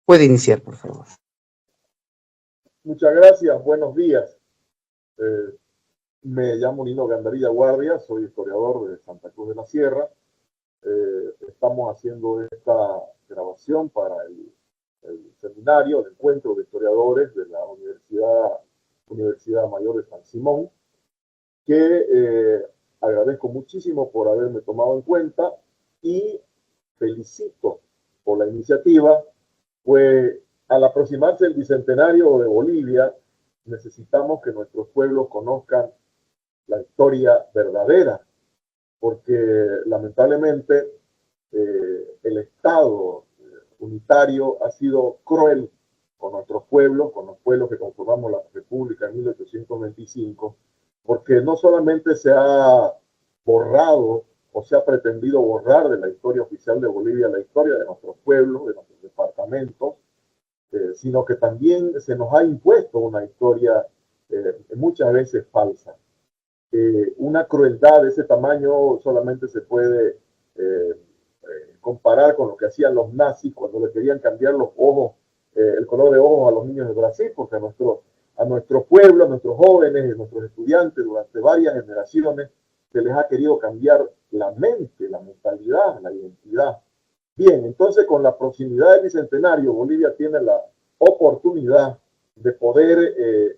Puede iniciar, por favor. Muchas gracias, buenos días. Me llamo Nino Gandarilla Guardia, soy historiador de Santa Cruz de la Sierra. Estamos haciendo esta grabación para el seminario, el encuentro de historiadores de la Universidad Mayor de San Simón, que agradezco muchísimo por haberme tomado en cuenta y felicito por la iniciativa, pues al aproximarse el bicentenario de Bolivia, necesitamos que nuestros pueblos conozcan la historia verdadera, porque lamentablemente el Estado unitario ha sido cruel con nuestros pueblos, con los pueblos que conformamos la República en 1825, porque no solamente se ha borrado o se ha pretendido borrar de la historia oficial de Bolivia la historia de nuestros pueblos, de nuestros departamentos, sino que también se nos ha impuesto una historia muchas veces falsa. Una crueldad de ese tamaño solamente se puede comparar con lo que hacían los nazis cuando le querían cambiar los ojos, el color de ojos a los niños de Brasil, porque a nuestro pueblo, a nuestros jóvenes, a nuestros estudiantes durante varias generaciones se les ha querido cambiar la mente, la mentalidad, la identidad. Bien, entonces con la proximidad del bicentenario, Bolivia tiene la oportunidad de poder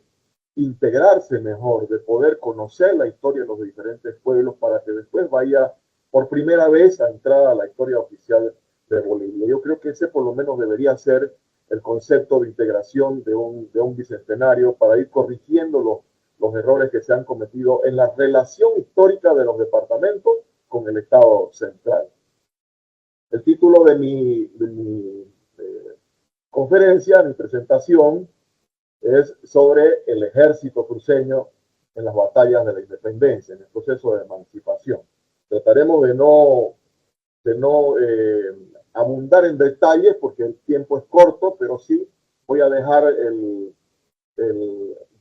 integrarse mejor, de poder conocer la historia de los diferentes pueblos para que después vaya por primera vez a entrar a la historia oficial de Bolivia. Yo creo que ese por lo menos debería ser el concepto de integración de un bicentenario para ir corrigiendo los errores que se han cometido en la relación histórica de los departamentos con el Estado central. El título de mi conferencia, mi presentación, es sobre el ejército cruceño en las batallas de la independencia, en el proceso de emancipación. Trataremos de no abundar en detalles porque el tiempo es corto, pero sí voy a dejar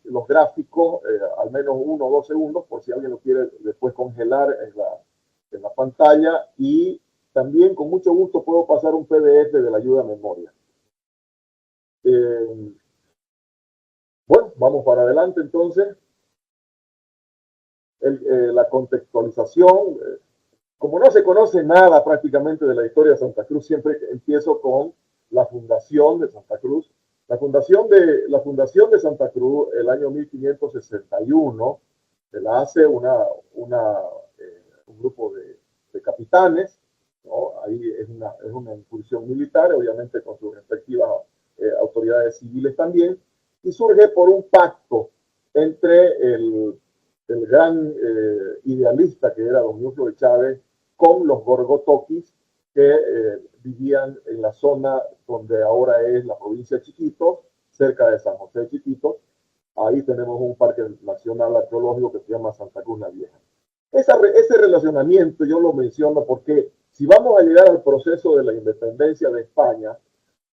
los gráficos, al menos 1 o 2 segundos, por si alguien lo quiere después congelar en la pantalla, y también con mucho gusto puedo pasar un PDF de la ayuda a memoria. Bueno, vamos para adelante entonces. La contextualización, como no se conoce nada prácticamente de la historia de Santa Cruz, siempre empiezo con la fundación de Santa Cruz. La fundación de Santa Cruz, el año 1561, se la hace un grupo de capitanes, ¿no? Ahí es una incursión militar, obviamente con sus respectivas autoridades civiles también, y surge por un pacto entre el gran idealista que era don Ñuflo de Chávez con los gorgotoquis que vivían en la zona donde ahora es la provincia de Chiquitos, cerca de San José de Chiquitos. Ahí tenemos un parque nacional arqueológico que se llama Santa Cruz la Vieja. Ese relacionamiento yo lo menciono porque si vamos a llegar al proceso de la independencia de España,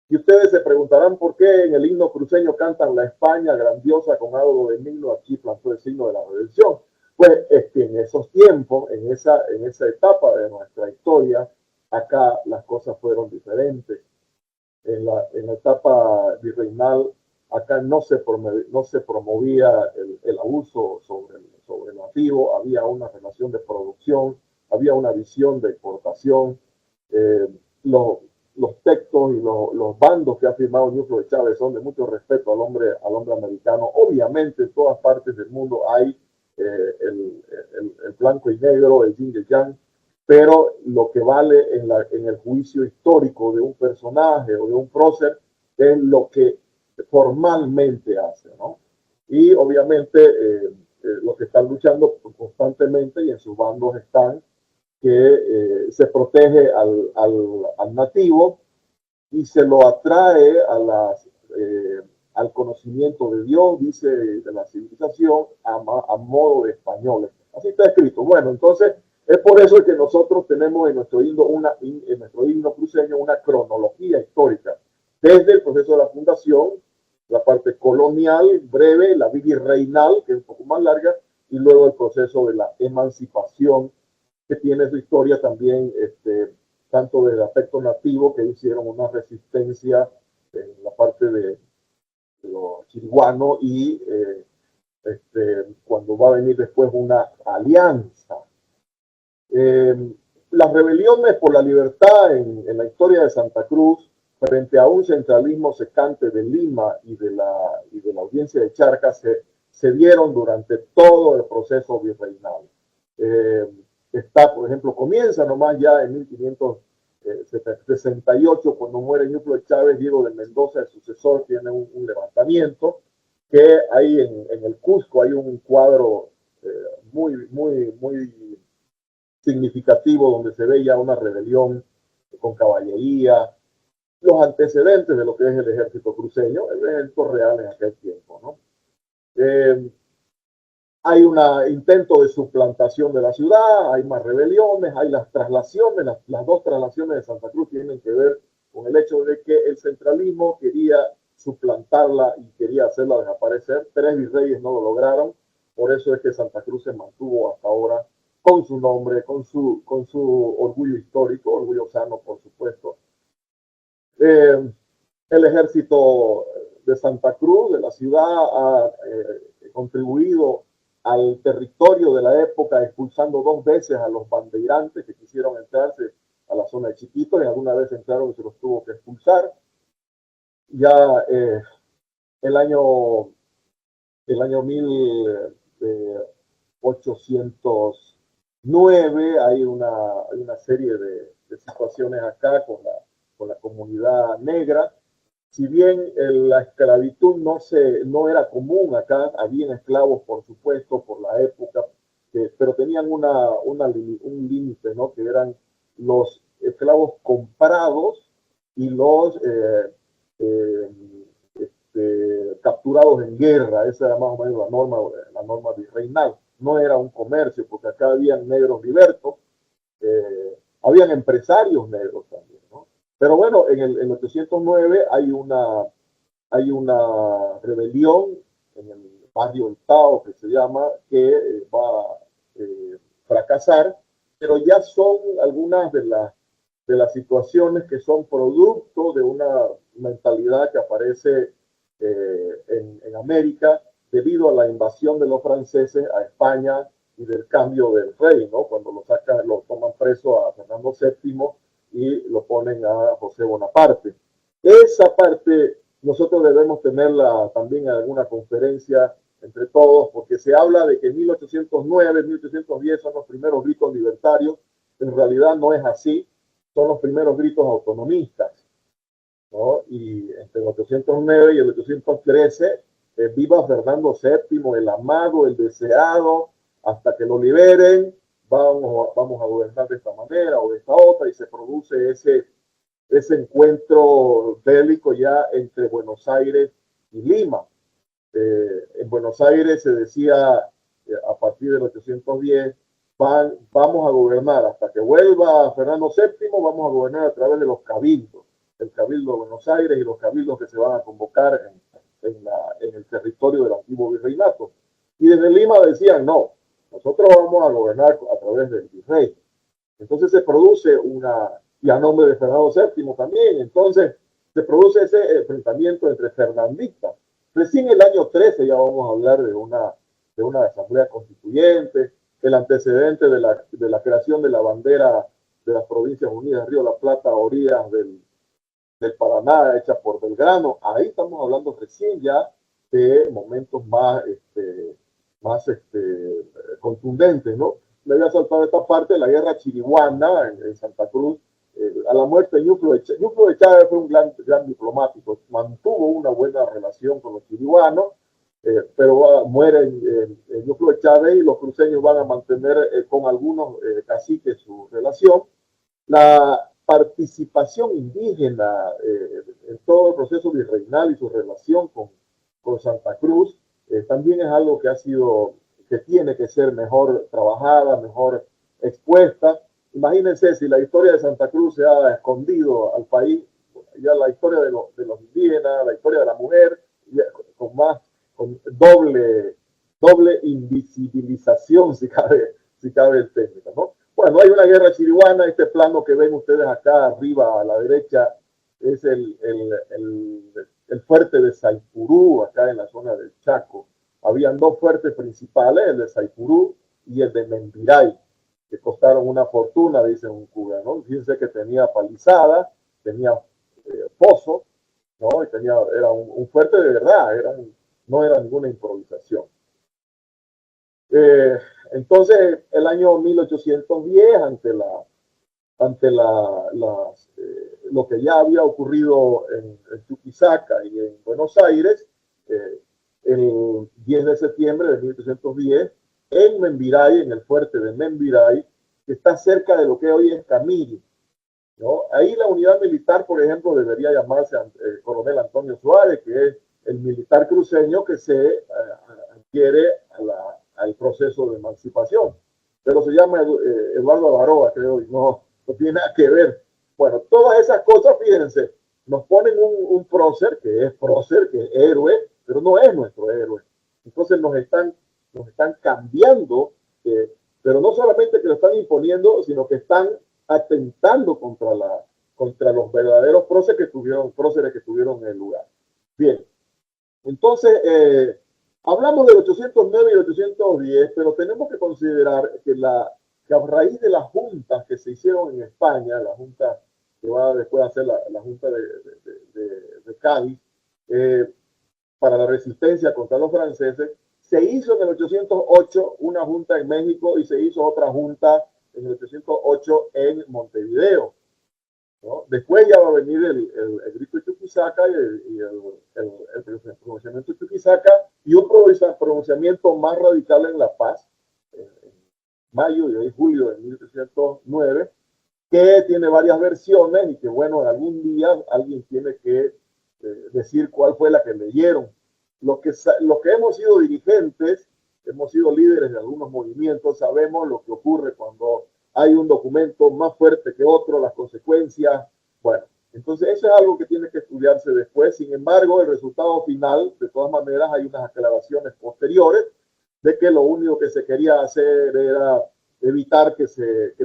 y ustedes se preguntarán por qué en el himno cruceño cantan la España grandiosa con algo de himno, aquí plantó el signo de la redención. Pues es que en esos tiempos, en esa etapa de nuestra historia, acá las cosas fueron diferentes. En la etapa virreinal, acá no se promovía el abuso sobre el nativo, había una relación de producción, había una visión de exportación. Los textos y los bandos que ha firmado Ñuflo de Chávez son de mucho respeto al hombre americano. Obviamente en todas partes del mundo hay el blanco y negro, el yin y el yang, pero lo que vale en el juicio histórico de un personaje o de un prócer es lo que formalmente hace, ¿no? Y obviamente los que están luchando constantemente y en sus bandos están que se protege al nativo y se lo atrae al conocimiento de Dios, dice, de la civilización, a modo de españoles. Así está escrito. Bueno, entonces es por eso que nosotros tenemos en nuestro himno cruceño una cronología histórica, desde el proceso de la fundación, la parte colonial breve, la virreinal, que es un poco más larga, y luego el proceso de la emancipación, que tiene su historia también, tanto del aspecto nativo, que hicieron una resistencia en la parte de los chiriguanos y cuando va a venir después una alianza. Las rebeliones por la libertad en la historia de Santa Cruz frente a un centralismo secante de Lima y de la audiencia de Charcas se dieron durante todo el proceso virreinal. Por ejemplo, comienza nomás ya en 1568, cuando muere Ñuflo de Chávez, Diego de Mendoza, el sucesor, tiene un levantamiento, que hay en el Cusco hay un cuadro muy significativo donde se ve ya una rebelión con caballería, los antecedentes de lo que es el ejército cruceño, el ejército real en aquel tiempo, ¿no? Hay un intento de suplantación de la ciudad, hay más rebeliones, hay las traslaciones, las dos traslaciones de Santa Cruz tienen que ver con el hecho de que el centralismo quería suplantarla y quería hacerla desaparecer. 3 virreyes no lo lograron, por eso es que Santa Cruz se mantuvo hasta ahora con su nombre, con su orgullo histórico, orgullo sano, por supuesto. El ejército de Santa Cruz, de la ciudad, ha contribuido al territorio de la época, expulsando 2 veces a los bandeirantes que quisieron entrarse a la zona de Chiquito, y alguna vez entraron y se los tuvo que expulsar. Ya el año 1809 hay una serie de situaciones acá con la comunidad negra. Si bien la esclavitud no era común acá, había esclavos, por supuesto, por la época, pero tenían un límite, ¿no? Que eran los esclavos comprados y los capturados en guerra. Esa era más o menos la norma virreinal. No era un comercio, porque acá habían negros libertos, habían empresarios negros también, ¿no? Pero bueno, en 809 hay una rebelión en el barrio El Tao, que se llama, que va a fracasar, pero ya son algunas de las situaciones que son producto de una mentalidad que aparece en América debido a la invasión de los franceses a España y del cambio del rey, ¿no? Cuando lo toman preso a Fernando VII y lo ponen a José Bonaparte. Esa parte nosotros debemos tenerla también en alguna conferencia entre todos, porque se habla de que 1809, 1810 son los primeros gritos libertarios. En realidad no es así, son los primeros gritos autonomistas, ¿no? Y entre el 809 y el 813, viva Fernando VII, el amado, el deseado, hasta que lo liberen, vamos a gobernar de esta manera o de esta otra, y se produce ese encuentro bélico ya entre Buenos Aires y Lima. En Buenos Aires se decía a partir del 810, vamos a gobernar hasta que vuelva Fernando VII, vamos a gobernar a través de los cabildos, el Cabildo de Buenos Aires y los cabildos que se van a convocar en el territorio del antiguo virreinato. Y desde Lima decían, no, nosotros vamos a gobernar a través del virrey. Entonces se produce y a nombre de Fernando VII también, entonces se produce ese enfrentamiento entre fernandistas. Recién el año 13 ya vamos a hablar de una asamblea constituyente, el antecedente de la creación de la bandera de las Provincias Unidas, Río de la Plata, a orillas del Paraná, hecha por Belgrano. Ahí estamos hablando recién ya de momentos más contundentes, ¿no? Me había saltado esta parte de la guerra chiriguana en Santa Cruz, a la muerte de Ñuflo de Chávez. Ñuflo de Chávez fue un gran diplomático, mantuvo una buena relación con los chiriguanos, pero muere Ñuflo de Chávez y los cruceños van a mantener con algunos caciques su relación. La participación indígena en todo el proceso virreinal y su relación con Santa Cruz también es algo que tiene que ser mejor trabajada, mejor expuesta. Imagínense si la historia de Santa Cruz se ha escondido al país, ya la historia de los indígenas, la historia de la mujer, con doble invisibilización, si cabe el término, ¿no? Bueno, hay una guerra chiriguana, este plano que ven ustedes acá arriba a la derecha es el fuerte de Saipurú, acá en la zona del Chaco. Habían dos fuertes principales, el de Saipurú y el de Membiray, que costaron una fortuna, dicen un cubano, ¿no? Fíjense que tenía palizada, tenía pozo, ¿no? Y era un fuerte de verdad, no era ninguna improvisación. Eh, entonces, el año 1810, lo que ya había ocurrido en Chuquisaca y en Buenos Aires, el 10 de septiembre de 1810, en Membiray, en el fuerte de Membiray, que está cerca de lo que hoy es Camiri, ¿no? Ahí la unidad militar, por ejemplo, debería llamarse Coronel Antonio Suárez, que es el militar cruceño que se adquiere al proceso de emancipación. Pero se llama Eduardo Avaroa, creo, y no tiene nada que ver. Bueno, todas esas cosas, fíjense, nos ponen un prócer, que es héroe, pero no es nuestro héroe. Entonces nos están cambiando, pero no solamente que lo están imponiendo, sino que están atentando contra los verdaderos próceres que tuvieron el lugar. Bien, entonces hablamos del 809 y el 810, pero tenemos que considerar que a raíz de las juntas que se hicieron en España, la junta que va después a hacer la junta de Cádiz, para la resistencia contra los franceses, se hizo en el 808 una junta en México y se hizo otra junta en el 808 en Montevideo, ¿no? Después ya va a venir el grito de Chuquisaca y el pronunciamiento de Chuquisaca y un pronunciamiento más radical en La Paz, en mayo y julio de 1809, que tiene varias versiones y que, bueno, algún día alguien tiene que decir cuál fue la que leyeron. Los que hemos sido dirigentes, hemos sido líderes de algunos movimientos, sabemos lo que ocurre cuando hay un documento más fuerte que otro, las consecuencias. Bueno, entonces eso es algo que tiene que estudiarse después. Sin embargo, el resultado final, de todas maneras, hay unas aclaraciones posteriores de que lo único que se quería hacer era evitar que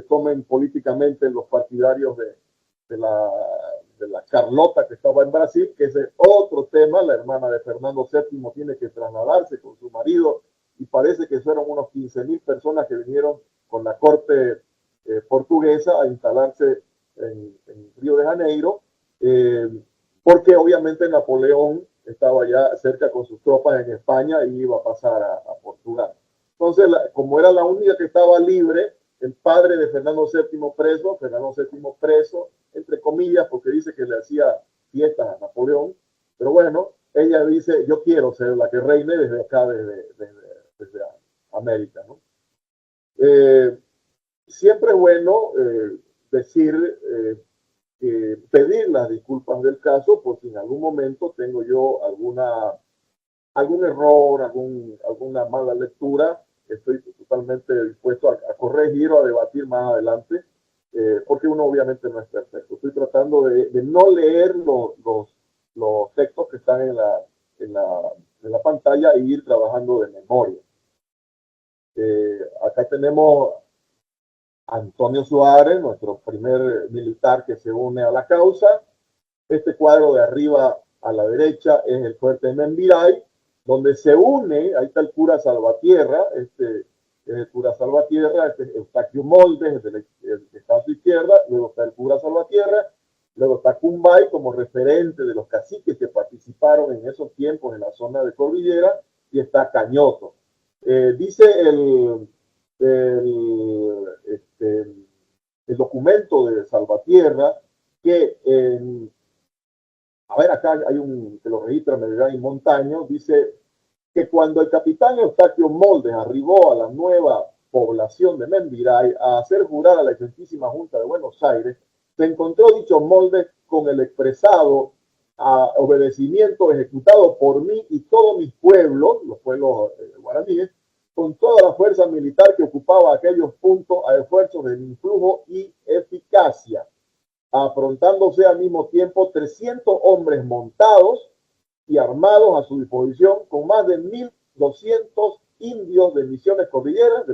tomen políticamente los partidarios de la Carlota que estaba en Brasil, que es otro tema. La hermana de Fernando VII tiene que trasladarse con su marido y parece que fueron unos 15.000 personas que vinieron con la corte portuguesa a instalarse en Río de Janeiro, porque obviamente Napoleón estaba ya cerca con sus tropas en España y iba a pasar a Portugal. Entonces, como era la única que estaba libre, el padre de Fernando VII preso, entre comillas, porque dice que le hacía fiestas a Napoleón, pero bueno, ella dice, yo quiero ser la que reine desde acá, desde América, ¿no? Siempre es bueno decir, pedir las disculpas del caso, por si en algún momento tengo yo algún error, alguna mala lectura. Estoy totalmente dispuesto a corregir o a debatir más adelante, porque uno obviamente no es perfecto. Estoy tratando de no leer los textos que están en la pantalla e ir trabajando de memoria. Acá tenemos a Antonio Suárez, nuestro primer militar que se une a la causa. Este cuadro de arriba a la derecha es el fuerte de Membiray, donde se une, ahí está el cura Salvatierra, el cura Salvatierra, Eustaquio Moldes, el que está a su izquierda, luego está el cura Salvatierra, luego está Cumbay como referente de los caciques que participaron en esos tiempos en la zona de Cordillera, y está Cañoto. Dice el documento de Salvatierra que a ver, acá hay que lo registra Medellín Montaño, dice que cuando el capitán Eustaquio Moldes arribó a la nueva población de Membiray a hacer jurar a la excelentísima Junta de Buenos Aires, se encontró dicho Moldes con el expresado obedecimiento ejecutado por mí y todos mis pueblos, los pueblos guaraníes, con toda la fuerza militar que ocupaba aquellos puntos a esfuerzos de influjo y eficacia, afrontándose al mismo tiempo 300 hombres montados y armados a su disposición, con más de 1.200 indios de las misiones cordilleras,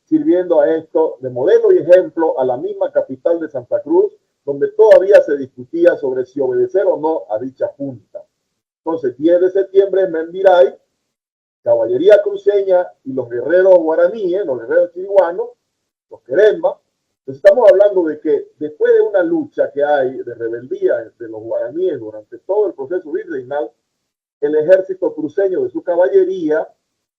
sirviendo a esto de modelo y ejemplo a la misma capital de Santa Cruz donde todavía se discutía sobre si obedecer o no a dicha junta. Entonces, 10 de septiembre en Membiray, caballería cruceña y los guerreros guaraníes, los guerreros chiriguanos, los queremba. Entonces estamos hablando de que después de una lucha que hay de rebeldía de los guaraníes durante todo el proceso virreinal, el ejército cruceño de su caballería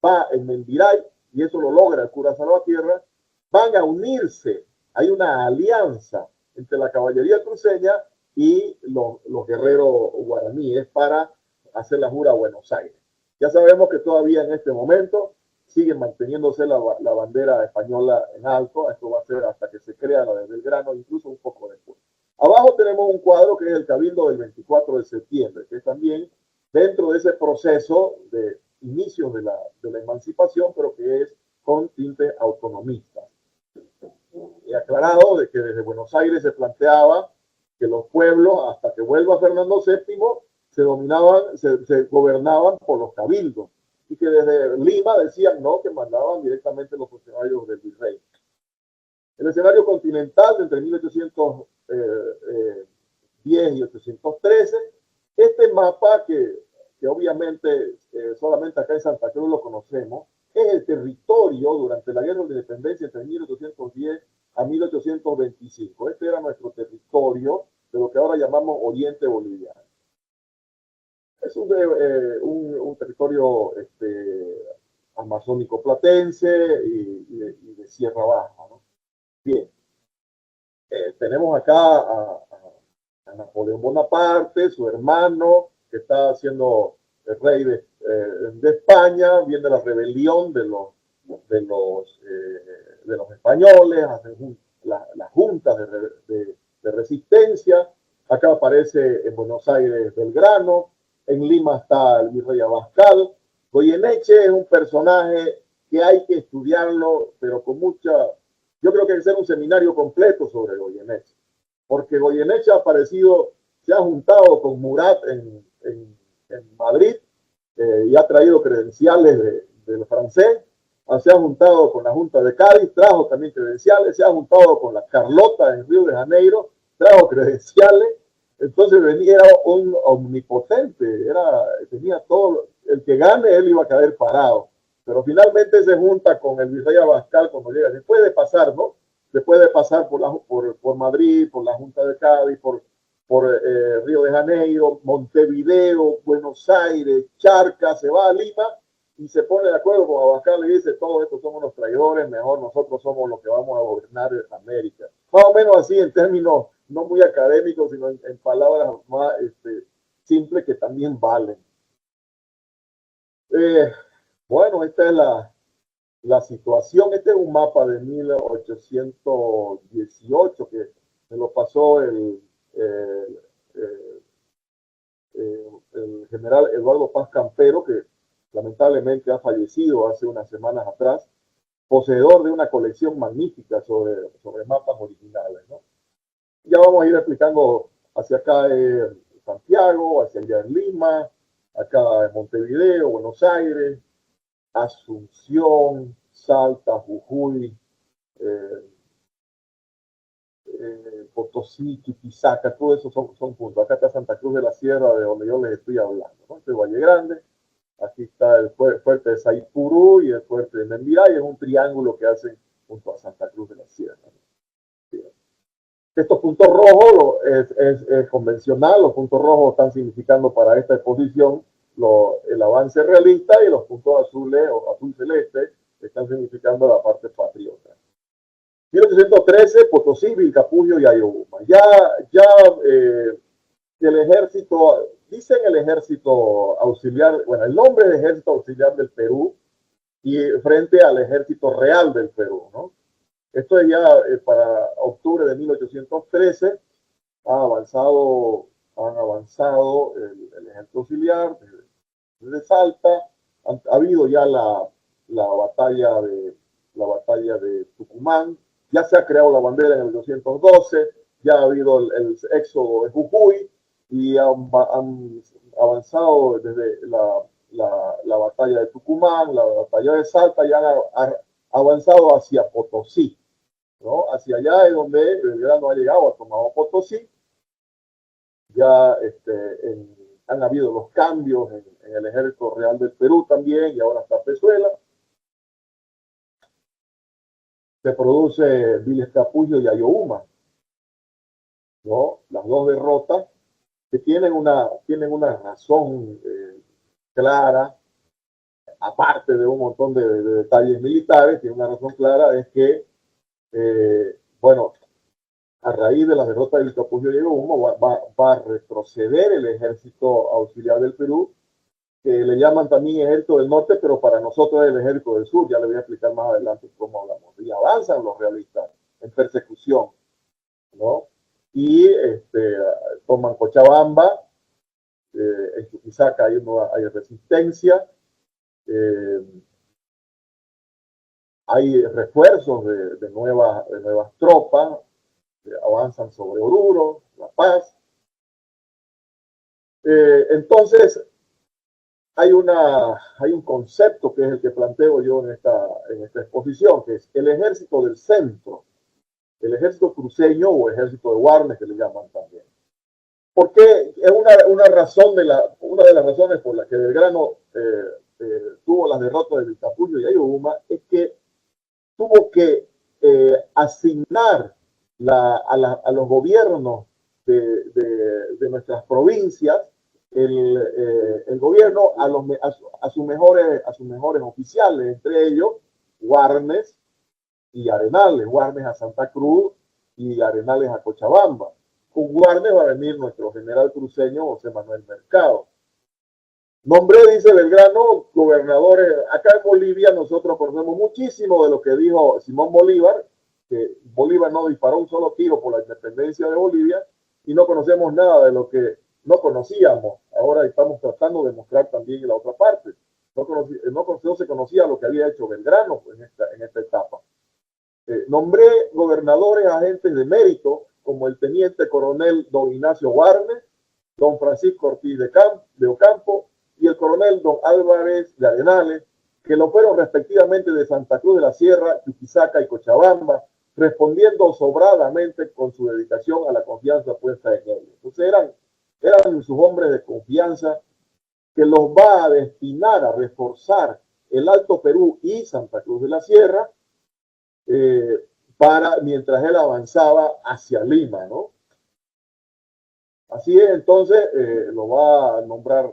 va en Membiray, y eso lo logra el cura Salvatierra, van a unirse. Hay una alianza entre la caballería cruceña y los guerreros guaraníes para hacer la jura a Buenos Aires. Ya sabemos que todavía en este momento sigue manteniéndose la bandera española en alto. Esto va a ser hasta que se crea la de Belgrano, incluso un poco después. Abajo tenemos un cuadro que es el Cabildo del 24 de septiembre, que es también dentro de ese proceso de inicio de la emancipación, pero que es con tinte autonomista. He aclarado de que desde Buenos Aires se planteaba que los pueblos, hasta que vuelva Fernando VII, se gobernaban por los cabildos, y que desde Lima decían no, que mandaban directamente los funcionarios del virrey. El escenario continental de entre 1810 y 1813, este mapa que obviamente solamente acá en Santa Cruz lo conocemos, es el territorio durante la Guerra de Independencia entre 1810 a 1825. Este era nuestro territorio de lo que ahora llamamos Oriente Boliviano. Es un territorio amazónico platense y de Sierra Baja, ¿no? Bien, tenemos acá a Napoleón Bonaparte, su hermano, que está siendo el rey de España, viene la rebelión de los españoles, hacen las juntas de resistencia. Acá aparece en Buenos Aires Belgrano, en Lima está el virrey Abascal. Goyeneche es un personaje que hay que estudiarlo, pero con mucha... Yo creo que hay que hacer un seminario completo sobre Goyeneche, porque Goyeneche ha aparecido, se ha juntado con Murat en Madrid y ha traído credenciales del francés, se ha juntado con la Junta de Cádiz, trajo también credenciales, se ha juntado con la Carlota en Río de Janeiro, trajo credenciales. Entonces venía un omnipotente, tenía todo, el que gane él iba a caer parado, pero finalmente se junta con el virrey Abascal cuando llega, después de pasar, ¿no? Después de pasar por Madrid, por la Junta de Cádiz, por Río de Janeiro, Montevideo, Buenos Aires, Charcas, se va a Lima y se pone de acuerdo con Abascal y dice, todos estos somos los traidores, mejor nosotros somos los que vamos a gobernar América. Más o menos así en términos no muy académicos, sino en palabras más simples que también valen. Bueno, esta es la situación. Este es un mapa de 1818 que me lo pasó el general Eduardo Paz Campero, que lamentablemente ha fallecido hace unas semanas atrás, poseedor de una colección magnífica sobre mapas originales, ¿no? Ya vamos a ir explicando hacia acá en Santiago, hacia allá en Lima, acá en Montevideo, Buenos Aires, Asunción, Salta, Jujuy, Potosí, Tipisaca, todo eso son puntos. Acá está Santa Cruz de la Sierra, de donde yo les estoy hablando, ¿no? Este es Valle Grande, aquí está el fuerte de Saipurú y el fuerte de Membiray, es un triángulo que hacen junto a Santa Cruz de la Sierra, ¿no? Estos puntos rojos es convencional, los puntos rojos están significando para esta exposición el avance realista, y los puntos azules o azul celeste están significando la parte patriota. 1813, Potosí, Vilcapugio y Ayohuma. Ya el ejército, dicen el ejército auxiliar, bueno, el nombre es ejército auxiliar del Perú, y frente al ejército real del Perú, ¿no? Esto es ya para octubre de 1813, han avanzado el ejército auxiliar de Salta, ha habido ya la batalla de Tucumán, ya se ha creado la bandera en el 1812, ya ha habido el éxodo de Jujuy, y han avanzado desde la batalla de Tucumán, la batalla de Salta, ya han avanzado hacia Potosí. ¿no? Hacia allá es donde Belgrano ha llegado, ha tomado Potosí. Ya han habido los cambios en el Ejército Real del Perú también, y ahora está Pezuela. Se produce Viles Capullo y Ayohuma, ¿no? Las dos derrotas que tienen una razón clara, aparte de un montón de detalles militares, tiene una razón clara, es que, bueno, a raíz de la derrota de Capullo y Ayohuma va a retroceder el ejército auxiliar del Perú, que le llaman también ejército del norte, pero para nosotros es el ejército del sur. Ya le voy a explicar más adelante cómo hablamos. Y avanzan los realistas en persecución, ¿no? Y toman Cochabamba, en Chuquisaca hay resistencia, hay refuerzos de nuevas tropas, avanzan sobre Oruro, La Paz. Entonces, hay un concepto que es el que planteo yo en esta exposición, que es el ejército del centro, el ejército cruceño o ejército de Warnes, que le llaman también. Porque es una de las razones por las que Belgrano tuvo las derrotas de Vilcapullo y Ayohuma, es que tuvo que asignar a los gobiernos de nuestras provincias el gobierno a sus mejores oficiales, entre ellos Warnes y Arenales, Warnes a Santa Cruz y Arenales a Cochabamba. Con Warnes va a venir nuestro general cruceño José Manuel Mercado. Nombré, dice Belgrano, gobernadores. Acá en Bolivia nosotros conocemos muchísimo de lo que dijo Simón Bolívar, que Bolívar no disparó un solo tiro por la independencia de Bolivia, y no conocemos nada de lo que no conocíamos. Ahora estamos tratando de mostrar también en la otra parte. No se conocía lo que había hecho Belgrano en esta etapa. Nombré gobernadores agentes de mérito, como el teniente coronel don Ignacio Warnes, don Francisco Ortiz de Ocampo y el coronel don Álvarez de Arenales, que lo fueron respectivamente de Santa Cruz de la Sierra, Chuquisaca y Cochabamba, respondiendo sobradamente con su dedicación a la confianza puesta en ellos. Entonces eran sus hombres de confianza, que los va a destinar a reforzar el Alto Perú y Santa Cruz de la Sierra, mientras él avanzaba hacia Lima, ¿no? Así es, entonces va a nombrar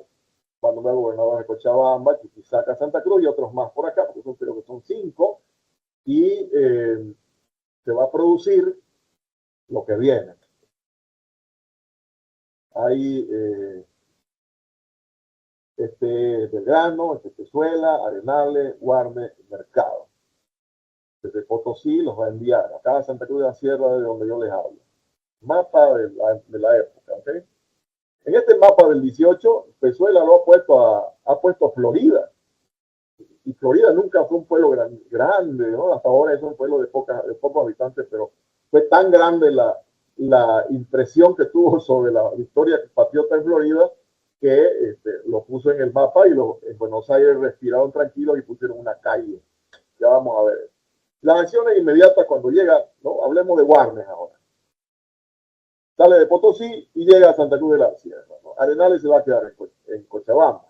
gobernador de Cochabamba, Chuquisaca, Santa Cruz y otros más por acá, porque creo que son 5, y se va a producir lo que viene. Hay Belgrano, Pezuela, Arenales, Warnes, Mercado. Desde Potosí los va a enviar acá a Santa Cruz de la Sierra, de donde yo les hablo. Mapa de la época, ¿ok? En este mapa del 18, Pezuela lo ha puesto Florida. Y Florida nunca fue un pueblo grande, ¿no? Hasta ahora es un pueblo de pocos habitantes, pero fue tan grande la impresión que tuvo sobre la victoria patriota en Florida que lo puso en el mapa, y en Buenos Aires respiraron tranquilos y pusieron una calle. Ya vamos a ver. Las acciones inmediatas cuando llega, ¿no? Hablemos de Warnes ahora. Sale de Potosí y llega a Santa Cruz de la Sierra, ¿no? Arenales se va a quedar en Cochabamba.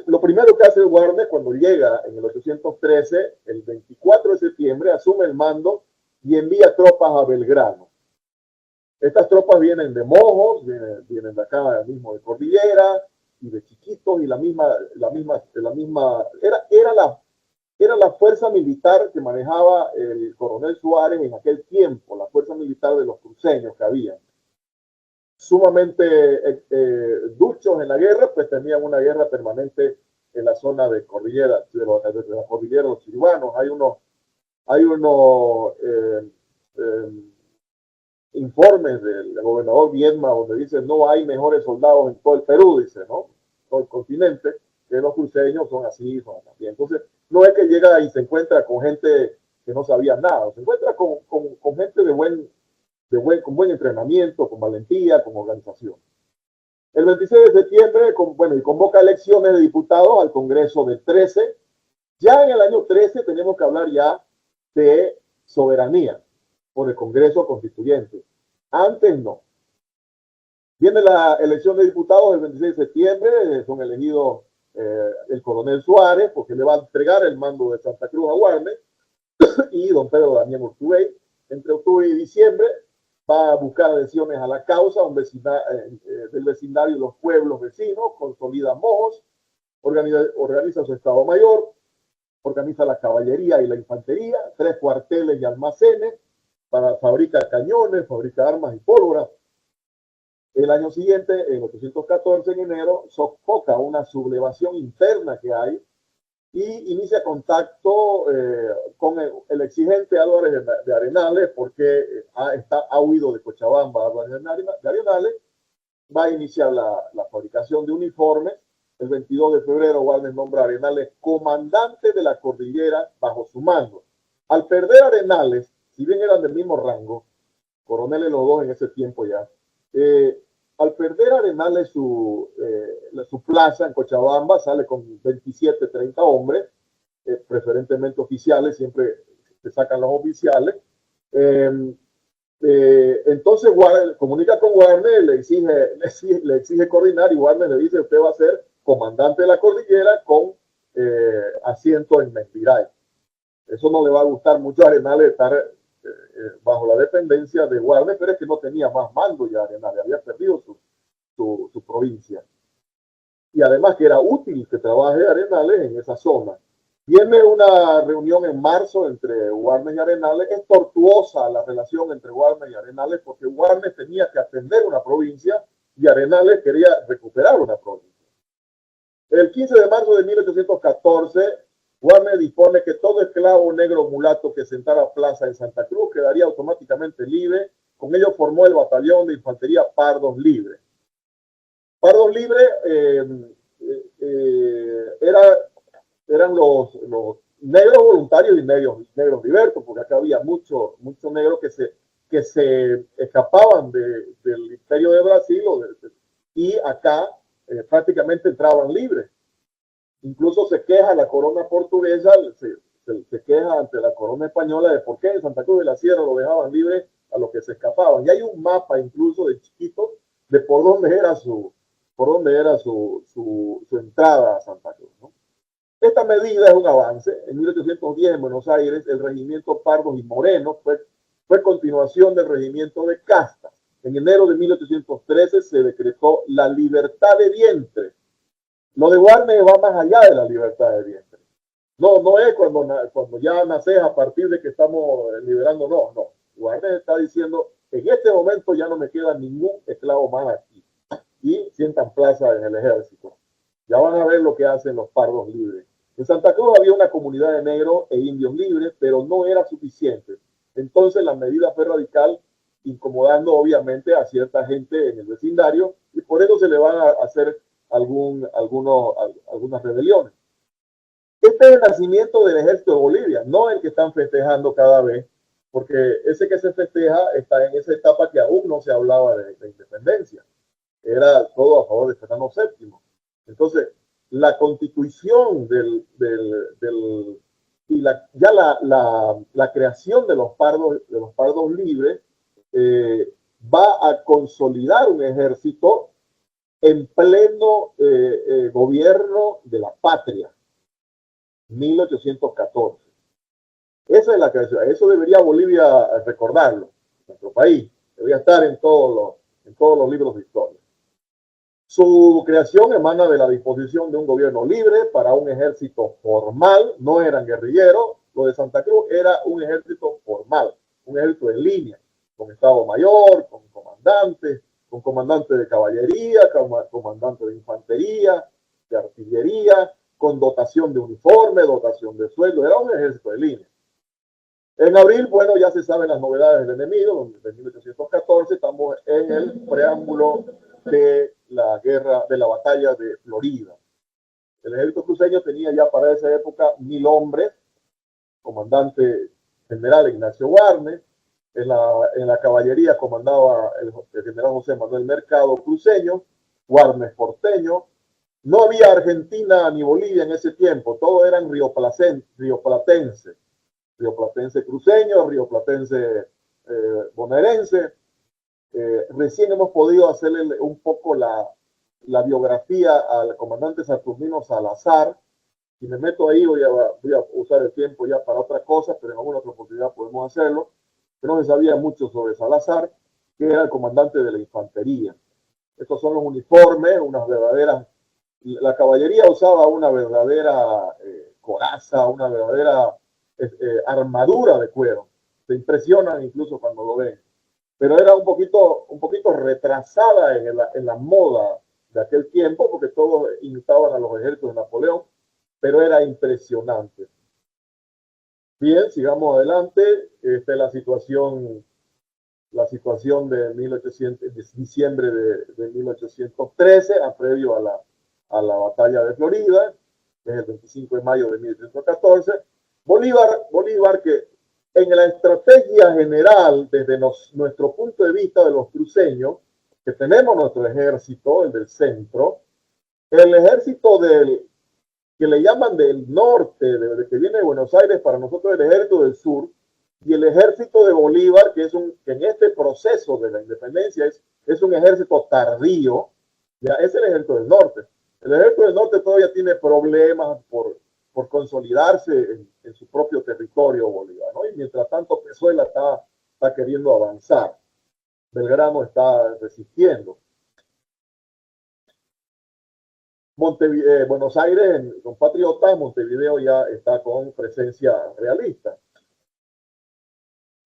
Lo primero que hace Warnes cuando llega en el 813, el 24 de septiembre, asume el mando y envía tropas a Belgrano. Estas tropas vienen de Mojos, vienen de acá mismo de Cordillera y de Chiquitos, y era la fuerza militar que manejaba el coronel Suárez en aquel tiempo, la fuerza militar de los cruceños que había. Sumamente duchos en la guerra, pues tenían una guerra permanente en la zona de Cordillera, de la Cordillera de los Chiribanos. Hay unos informes del gobernador Viedma donde dice no hay mejores soldados en todo el Perú, dice, ¿no? Todo el continente, que los cruceños son así, son así. Entonces, no es que llega y se encuentra con gente que no sabía nada, se encuentra con gente con buen entrenamiento, con valentía, con organización. El 26 de septiembre, y convoca elecciones de diputados al Congreso del 13. Ya en el año 13 tenemos que hablar ya de soberanía por el Congreso Constituyente. Antes no. Viene la elección de diputados el 26 de septiembre, son elegidos el coronel Suárez, porque le va a entregar el mando de Santa Cruz a Warnes, y don Pedro Damián Urtubey. Entre octubre y diciembre va a buscar adhesiones a la causa del vecindario y los pueblos vecinos, consolida mojos, organiza su Estado Mayor, organiza la caballería y la infantería, 3 cuarteles y almacenes, fabrica cañones, fabrica armas y pólvora. El año siguiente, en 814, en enero, sofoca una sublevación interna que hay y inicia contacto con el exigente Álvarez de Arenales, porque ha huido de Cochabamba. Álvarez de Arenales va a iniciar la fabricación de uniformes. El 22 de febrero, Warnes nombra a Arenales comandante de la cordillera bajo su mando. Al perder Arenales, si bien eran del mismo rango, coroneles los dos en ese tiempo ya, al perder Arenales su plaza en Cochabamba, sale con 27, 30 hombres, preferentemente oficiales, siempre se sacan los oficiales. Entonces comunica con Warnes, le exige coordinar, y Warnes le dice: usted va a ser comandante de la cordillera con asiento en Membiray. Eso no le va a gustar mucho a Arenales, estar bajo la dependencia de Warnes, pero es que no tenía más mando ya. Arenales había perdido su provincia, y además que era útil que trabaje Arenales en esa zona. Viene una reunión en marzo entre Warnes y Arenales. Es tortuosa la relación entre Warnes y Arenales, porque Warnes tenía que atender una provincia y Arenales quería recuperar una provincia. El 15 de marzo de 1814, Warnes dispone que todo esclavo negro mulato que sentara plaza en Santa Cruz quedaría automáticamente libre. Con ello formó el batallón de infantería Pardos Libres. Pardos Libres eran los negros voluntarios y negros libertos, porque acá había mucho negro que se escapaban del imperio de Brasil y acá prácticamente entraban libres. Incluso se queja la corona portuguesa, se queja ante la corona española de por qué en Santa Cruz de la Sierra lo dejaban libre a los que se escapaban. Y hay un mapa incluso de chiquito de por dónde era su entrada a Santa Cruz, ¿no? Esta medida es un avance. En 1810, en Buenos Aires, el regimiento Pardos y Morenos fue continuación del regimiento de Castas. En enero de 1813 se decretó la libertad de vientre. Lo de Warnes va más allá de la libertad de vientre. No es cuando ya naces a partir de que estamos liberando, no. Warnes está diciendo: en este momento ya no me queda ningún esclavo más aquí, y sientan plaza en el ejército. Ya van a ver lo que hacen los Pardos Libres. En Santa Cruz había una comunidad de negros e indios libres, pero no era suficiente. Entonces la medida fue radical, incomodando obviamente a cierta gente en el vecindario, y por eso se le van a hacer algunas rebeliones. Este es el nacimiento del ejército de Bolivia, no el que están festejando cada vez, porque ese que se festeja está en esa etapa que aún no se hablaba de independencia. Era todo a favor de Fernando VII. Entonces, la constitución y la creación de los pardos libres va a consolidar un ejército en pleno gobierno de la patria, 1814. Esa es la creación. Eso debería Bolivia recordarlo, nuestro país. Debería estar en todos los libros de historia. Su creación emana de la disposición de un gobierno libre para un ejército formal. No eran guerrilleros. Lo de Santa Cruz era un ejército formal, un ejército en línea, con Estado Mayor, con comandante de caballería, comandante de infantería, de artillería, con dotación de uniforme, dotación de sueldo. Era un ejército de línea. En abril, bueno, ya se saben las novedades del enemigo. En 1814 estamos en el preámbulo de la batalla de Florida. El ejército cruceño tenía ya para esa época 1000 hombres, comandante general Ignacio Warnes. En la caballería comandaba el general José Manuel Mercado, cruceño, Warnes porteño. No había Argentina ni Bolivia en ese tiempo, todos eran rioplatenses. rioplatense cruceño, rioplatense bonaerense. Recién hemos podido hacerle un poco la biografía al comandante Saturnino Salazar. Si me meto ahí voy a usar el tiempo ya para otra cosa, pero en alguna otra oportunidad podemos hacerlo. Pero no se sabía mucho sobre Salazar, que era el comandante de la infantería. Estos son los uniformes, unas verdaderas... La caballería usaba una verdadera coraza, una verdadera armadura de cuero. Se impresionan incluso cuando lo ven. Pero era un poquito retrasada en la moda de aquel tiempo, porque todos imitaban a los ejércitos de Napoleón, pero era impresionante. Bien, sigamos adelante. Esta es la situación de 1800, diciembre de 1813, previo a la batalla de Florida, que es el 25 de mayo de 1814. Bolívar que en la estrategia general, desde nuestro punto de vista de los cruceños, que tenemos nuestro ejército, el del centro, el ejército que le llaman del norte, que viene de Buenos Aires, para nosotros el ejército del sur, y el ejército de Bolívar, que en este proceso de la independencia es un ejército tardío, ya es el ejército del norte. El ejército del norte todavía tiene problemas por consolidarse en su propio territorio Bolívar, ¿no? Y mientras tanto Pezuela está queriendo avanzar. Belgrano está resistiendo. Buenos Aires, compatriotas, Montevideo ya está con presencia realista.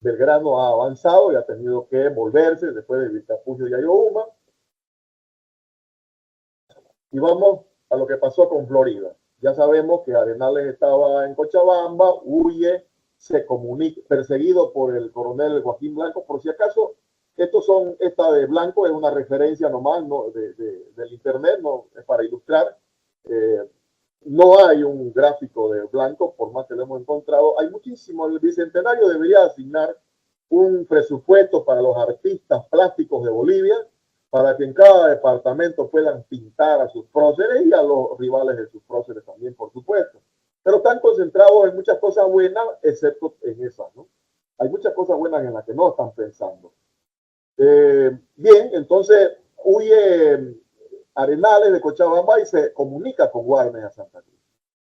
Belgrano ha avanzado y ha tenido que volverse después de Vilcapugio y Ayohuma. Y vamos a lo que pasó con Florida. Ya sabemos que Arenales estaba en Cochabamba, huye, se comunica, perseguido por el coronel Joaquín Blanco. Por si acaso, esta de Blanco es una referencia nomás, ¿no? del internet, no es para ilustrar. No hay un gráfico de Blanco, por más que lo hemos encontrado. Hay muchísimo. El Bicentenario debería asignar un presupuesto para los artistas plásticos de Bolivia, para que en cada departamento puedan pintar a sus próceres y a los rivales de sus próceres también, por supuesto. Pero están concentrados en muchas cosas buenas, excepto en esas, ¿no? Hay muchas cosas buenas en las que no están pensando. Bien, entonces huye Arenales de Cochabamba y se comunica con Warnes a Santa Cruz.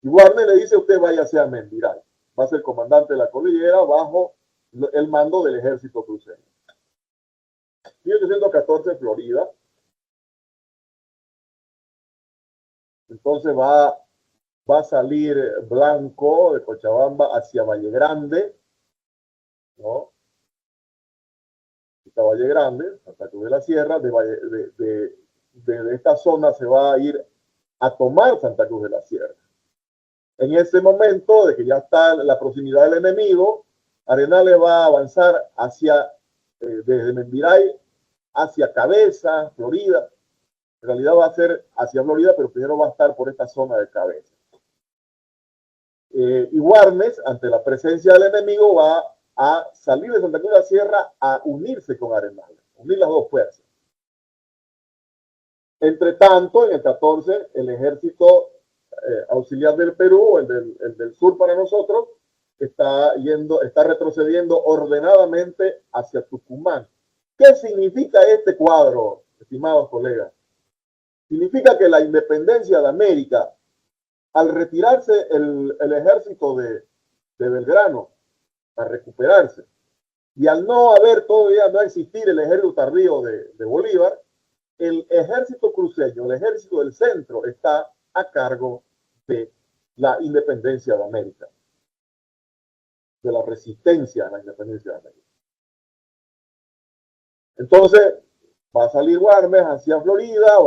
Y Warnes le dice: usted váyase a Membiray, va a ser comandante de la cordillera bajo el mando del ejército cruceño. 1814, Florida. Entonces va a salir Blanco de Cochabamba hacia Valle Grande, ¿no? Está Valle Grande, Santa Cruz de la Sierra. De esta zona se va a ir a tomar Santa Cruz de la Sierra. En ese momento, de que ya está en la proximidad del enemigo, Arenales va a avanzar desde Membiray hacia Cabeza, Florida. En realidad va a ser hacia Florida, pero primero va a estar por esta zona de Cabeza. Y Warnes, ante la presencia del enemigo, va a salir de Santa Cruz de la Sierra a unirse con Arenales, unir las dos fuerzas. Entre tanto, en el 14, el ejército auxiliar del Perú, el del sur para nosotros, está retrocediendo ordenadamente hacia Tucumán. ¿Qué significa este cuadro, estimados colegas? Significa que la independencia de América, al retirarse el ejército de Belgrano, a recuperarse, y al no existir el ejército tardío de Bolívar, el ejército cruceño, el ejército del centro, está a cargo de la independencia de América, de la resistencia a la independencia de América. Entonces, va a salir Warnes hacia Florida,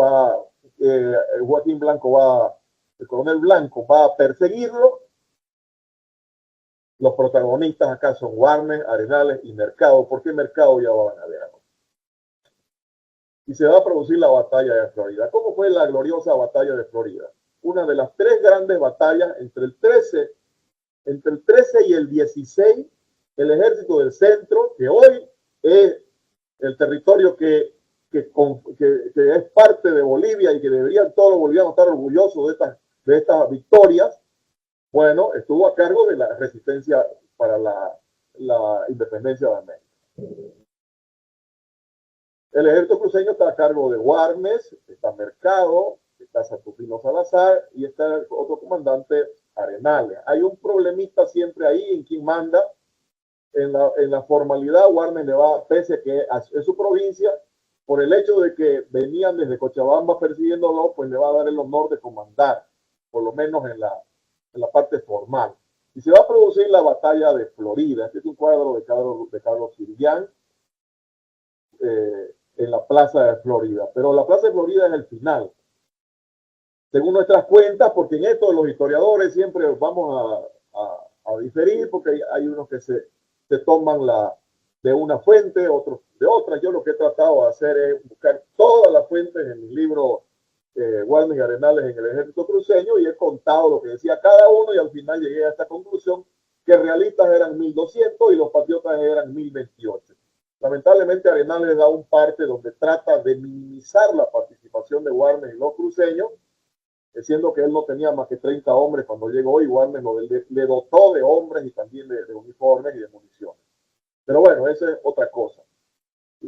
Joaquín Blanco el coronel Blanco va a perseguirlo. Los protagonistas acá son Warnes, Arenales y Mercado. ¿Por qué Mercado? Ya van a ver. Y se va a producir la batalla de Florida. ¿Cómo fue la gloriosa batalla de Florida? Una de las tres grandes batallas entre el 13 y el 16, el ejército del centro, que hoy es el territorio que es parte de Bolivia y que deberían todos los bolivianos estar orgullosos de estas victorias, bueno, estuvo a cargo de la resistencia para la independencia de América. El ejército cruceño está a cargo de Warnes, está Mercado, está Saturnino Salazar y está el otro comandante, Arenales. Hay un problemita siempre ahí en quien manda. En la formalidad, Warnes le va, pese a que es su provincia, por el hecho de que venían desde Cochabamba persiguiéndolo, pues le va a dar el honor de comandar, por lo menos en la parte formal. Y se va a producir la batalla de Florida. Este es un cuadro de Carlos Sirián, en la plaza de Florida. Pero la plaza de Florida es el final. Según nuestras cuentas, porque en esto los historiadores siempre vamos a diferir, porque hay unos que se toman de una fuente, otros de otra. Yo lo que he tratado de hacer es buscar todas las fuentes en mi libro Warnes y Arenales en el ejército cruceño y he contado lo que decía cada uno y al final llegué a esta conclusión que realistas eran 1200 y los patriotas eran 1028. Lamentablemente Arenales da un parte donde trata de minimizar la participación de Warnes y los cruceños, siendo que él no tenía más que 30 hombres cuando llegó y Warnes le dotó de hombres y también de uniformes y de municiones. Pero bueno, esa es otra cosa.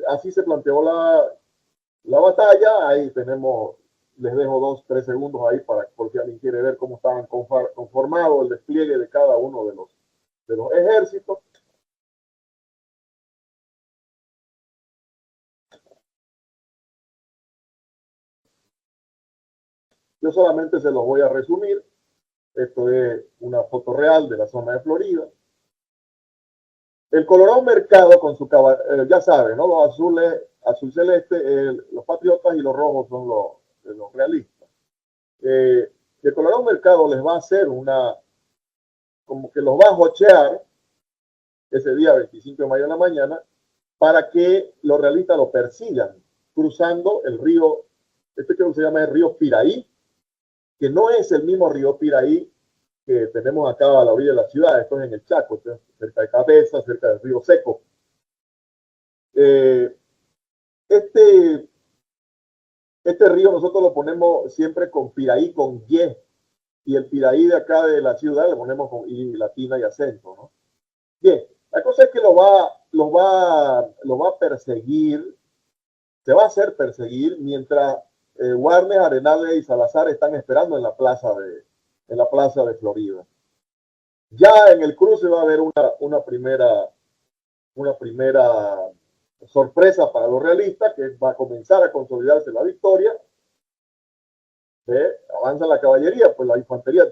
Así se planteó la batalla. Ahí tenemos, les dejo 2-3 segundos ahí por si alguien quiere ver cómo estaban conformados el despliegue de cada uno de los ejércitos. Yo solamente se los voy a resumir. Esto es una foto real de la zona de Florida. El Colorado Mercado con su ya saben, ¿no? Los azules, azul celeste, los patriotas y los rojos son los realistas. El Colorado Mercado les va a hacer como que los va a jochear ese día 25 de mayo en la mañana para que los realistas lo persigan cruzando el río, este que se llama el río Piraí, que no es el mismo río Piraí que tenemos acá a la orilla de la ciudad. Esto es en el Chaco, cerca de Cabeza, cerca del río Seco. Este río nosotros lo ponemos siempre con Piraí, con Y, y el Piraí de acá de la ciudad le ponemos con I latina y acento, ¿no? Bien, la cosa es que lo va a perseguir, se va a hacer perseguir mientras Warnes, Arenales y Salazar están esperando en la plaza de Florida. Ya en el cruce va a haber una primera sorpresa para los realistas, que va a comenzar a consolidarse la victoria. Avanza la caballería, pues la infantería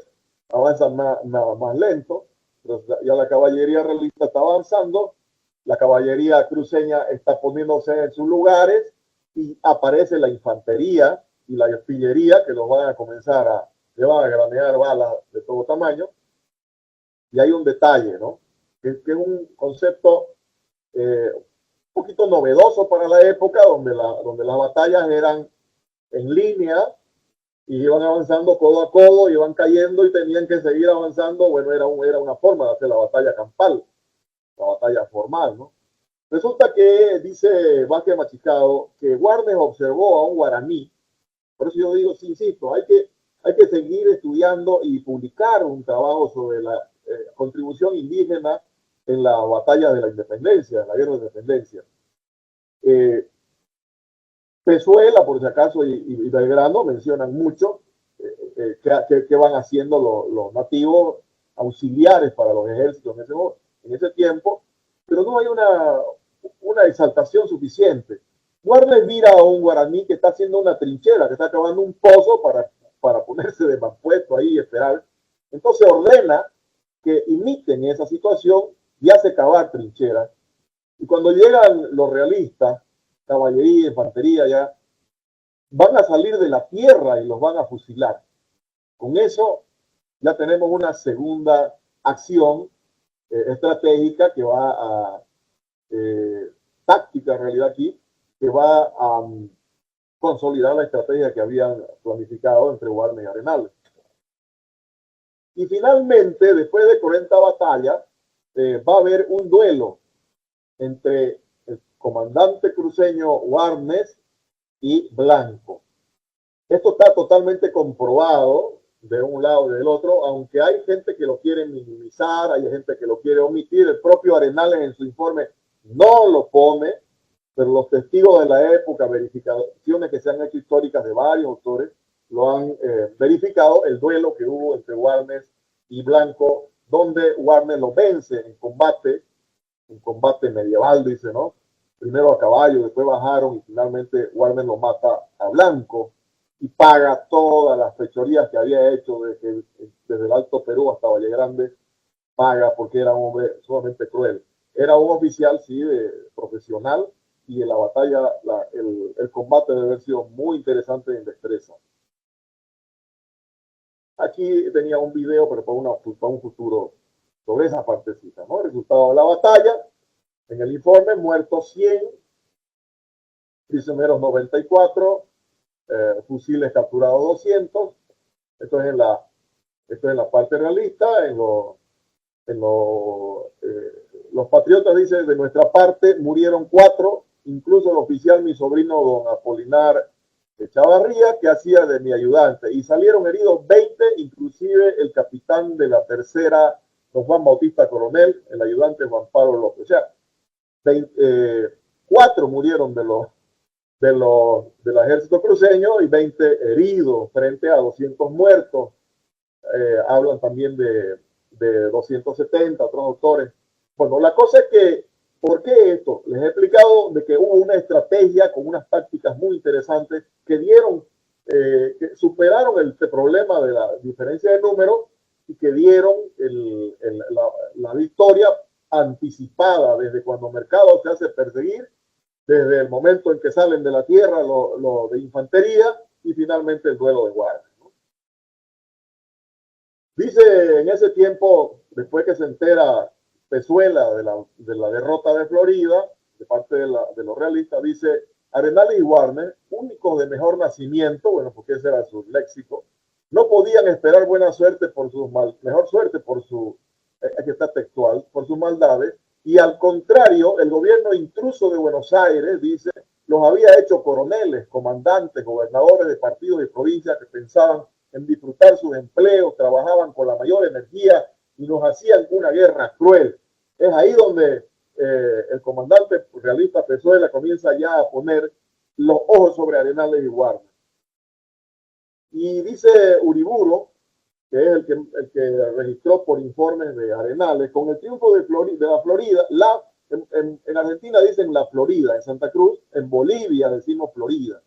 avanza más lento, pero ya la caballería realista está avanzando, la caballería cruceña está poniéndose en sus lugares y aparece la infantería y la artillería que los van a comenzar le van a granear balas de todo tamaño. Y hay un detalle, ¿no? Que es un concepto un poquito novedoso para la época, donde las batallas eran en línea y iban avanzando codo a codo, iban cayendo y tenían que seguir avanzando. Bueno, era una forma de hacer la batalla campal, la batalla formal, ¿no? Resulta que dice Vázquez Machicado que Warnes observó a un guaraní. Por eso yo digo, sí, insisto, hay que seguir estudiando y publicar un trabajo sobre la contribución indígena en la batalla de la independencia, en la guerra de independencia. Pezuela, por si acaso, y Belgrano mencionan mucho que van haciendo los nativos auxiliares para los ejércitos en ese tiempo, pero no hay una exaltación suficiente. Warnes mira a un guaraní que está haciendo una trinchera, que está cavando un pozo para ponerse de puesto ahí y esperar. Entonces ordena que imiten esa situación y hace cavar trincheras. Y cuando llegan los realistas, caballería, infantería, ya van a salir de la tierra y los van a fusilar. Con eso ya tenemos una segunda acción estratégica que va táctica en realidad aquí, que va a consolidar la estrategia que habían planificado entre Warnes y Arenales. Y finalmente, después de 40 batallas, va a haber un duelo entre el comandante cruceño Warnes y Blanco. Esto está totalmente comprobado de un lado y del otro, aunque hay gente que lo quiere minimizar, hay gente que lo quiere omitir. El propio Arenales en su informe no lo pone, pero los testigos de la época, verificaciones que se han hecho históricas de varios autores, lo han verificado, el duelo que hubo entre Warnes y Blanco, donde Warnes lo vence en combate, un combate medieval, dice, ¿no? Primero a caballo, después bajaron y finalmente Warnes lo mata a Blanco y paga todas las fechorías que había hecho desde el Alto Perú hasta Valle Grande, paga porque era un hombre sumamente cruel. Era un oficial, sí, profesional, y en la batalla, el combate debe haber sido muy interesante en destreza. Aquí tenía un video, pero para un futuro sobre esa partecita, ¿no? El resultado de la batalla, en el informe, muertos 100, prisioneros 94, fusiles capturados 200. Esto es en la parte realista. Los patriotas dicen, de nuestra parte murieron 4, incluso el oficial, mi sobrino don Apolinar Chavarría, que hacía de mi ayudante, y salieron heridos 20, inclusive el capitán de la tercera, don Juan Bautista Coronel, el ayudante Juan Pablo López. O sea, 4 murieron del ejército cruceño y 20 heridos frente a 200 muertos. Hablan también de 270, otros autores. Bueno, la cosa es que, ¿por qué esto? Les he explicado de que hubo una estrategia con unas tácticas muy interesantes que que superaron este problema de la diferencia de número y que dieron la victoria anticipada desde cuando Mercado se hace perseguir, desde el momento en que salen de la tierra lo de infantería y finalmente el duelo de guardia. Dice en ese tiempo, después que se entera Pezuela de la derrota de Florida, de parte de los realistas, dice, Arenales y Warner, únicos de mejor nacimiento, bueno, porque ese era su léxico, no podían esperar buena suerte mejor suerte por su, aquí está textual, por sus maldades, y al contrario, el gobierno intruso de Buenos Aires, dice, los había hecho coroneles, comandantes, gobernadores de partidos y provincias que pensaban en disfrutar sus empleos, trabajaban con la mayor energía y nos hacían una guerra cruel. Es ahí donde el comandante realista Pezuela comienza ya a poner los ojos sobre Arenales y Warner. Y dice Uriburu, que es el que registró por informes de Arenales, con el triunfo de la Florida, en Argentina dicen la Florida, en Santa Cruz, en Bolivia decimos Florida.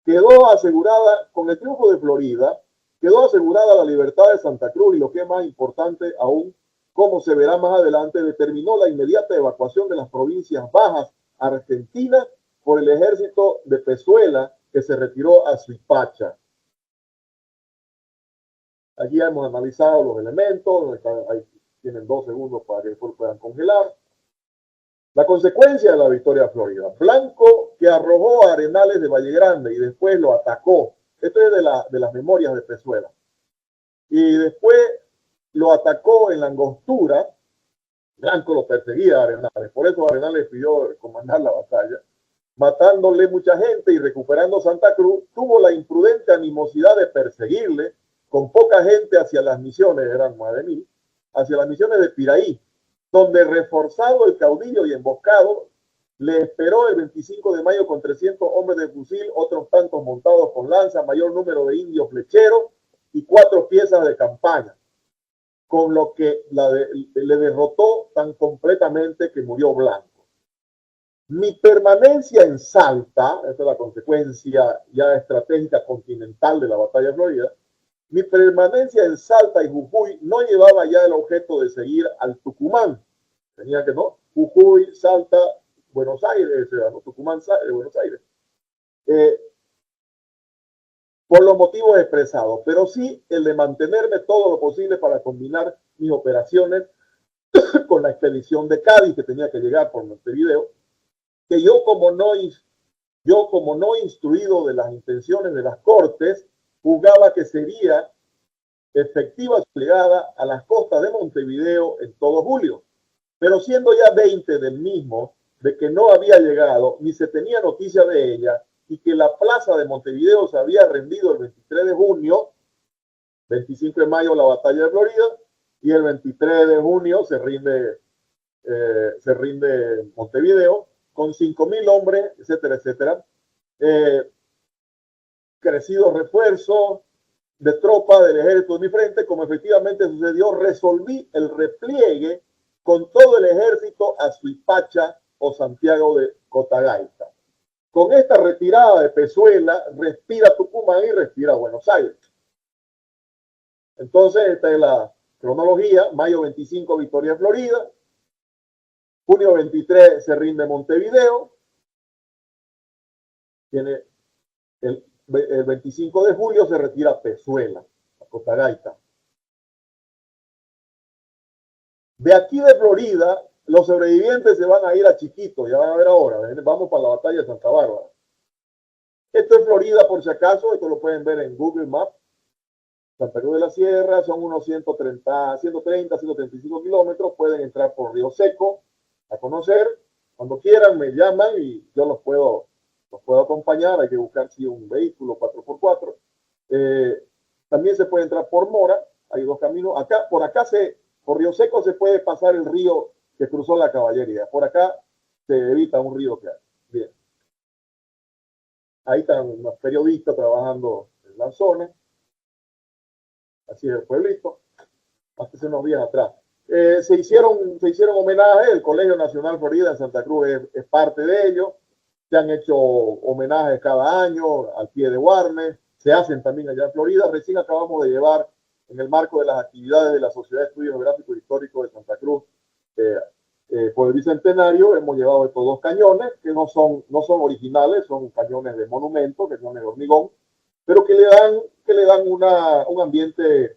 Quedó asegurada, con el triunfo de Florida, quedó asegurada la libertad de Santa Cruz y lo que es más importante aún, como se verá más adelante, determinó la inmediata evacuación de las provincias bajas argentinas por el ejército de Pezuela que se retiró a Suipacha. Aquí ya hemos analizado los elementos, ahí tienen 2 segundos para que después puedan congelar. La consecuencia de la victoria de Florida. Blanco, que arrojó a Arenales de Valle Grande y después lo atacó. Esto es de las memorias de Pezuela. Y después lo atacó en la Angostura. Blanco lo perseguía a Arenales. Por eso Arenales pidió comandar la batalla. Matándole mucha gente y recuperando Santa Cruz, tuvo la imprudente animosidad de perseguirle con poca gente hacia las misiones, eran más de 1000, hacia las misiones de Piraí, donde reforzado el caudillo y emboscado, le esperó el 25 de mayo con 300 hombres de fusil, otros tantos montados con lanza, mayor número de indios flecheros y 4 piezas de campaña, con lo que le derrotó tan completamente que murió Blanco. Mi permanencia en Salta, esta es la consecuencia ya estratégica continental de la batalla de Florida, mi permanencia en Salta y Jujuy no llevaba ya el objeto de seguir al Tucumán. Tenía que no, Jujuy, Salta, Buenos Aires, ¿no? Tucumán, Buenos Aires. Por los motivos expresados, pero sí el de mantenerme todo lo posible para combinar mis operaciones con la expedición de Cádiz, que tenía que llegar por Montevideo, que yo como no instruido de las intenciones de las Cortes, juzgaba que sería efectiva su llegada a las costas de Montevideo en todo julio. Pero siendo ya 20 del mismo, de que no había llegado, ni se tenía noticia de ella, y que la plaza de Montevideo se había rendido el 23 de junio, 25 de mayo la batalla de Florida y el 23 de junio se rinde Montevideo con 5.000 hombres, etcétera, etcétera. Crecidos refuerzos de tropas del ejército de mi frente, como efectivamente sucedió, resolví el repliegue con todo el ejército a Suipacha o Santiago de Cotagaita. Con esta retirada de Pezuela, respira Tucumán y respira Buenos Aires. Entonces, esta es la cronología. Mayo 25, victoria en Florida. Junio 23 se rinde Montevideo. Tiene el 25 de julio se retira Pezuela, a Cotagaita. De aquí de Florida, los sobrevivientes se van a ir a Chiquito, ya van a ver ahora, vamos para la batalla de Santa Bárbara. Esto es Florida, por si acaso, esto lo pueden ver en Google Maps. Santa Cruz de la Sierra son unos 130, 135 kilómetros, pueden entrar por Río Seco a conocer. Cuando quieran me llaman y yo los puedo acompañar. Hay que buscar si un vehículo 4x4. También se puede entrar por Mora, hay dos caminos. Por Río Seco se puede pasar el río que cruzó la caballería. Por acá se evita un río que hay. Bien. Ahí están unos periodistas trabajando en la zona. Así es el pueblito. Hace unos días atrás. Se hicieron homenajes. El Colegio Nacional Florida en Santa Cruz es parte de ello. Se han hecho homenajes cada año al pie de Warnes. Se hacen también allá en Florida. Recién acabamos de llevar, en el marco de las actividades de la Sociedad de Estudios Geográficos e Históricos de Santa Cruz, por el Bicentenario, hemos llevado estos dos cañones, que no son originales, son cañones de monumento, cañones de hormigón, pero que le dan un ambiente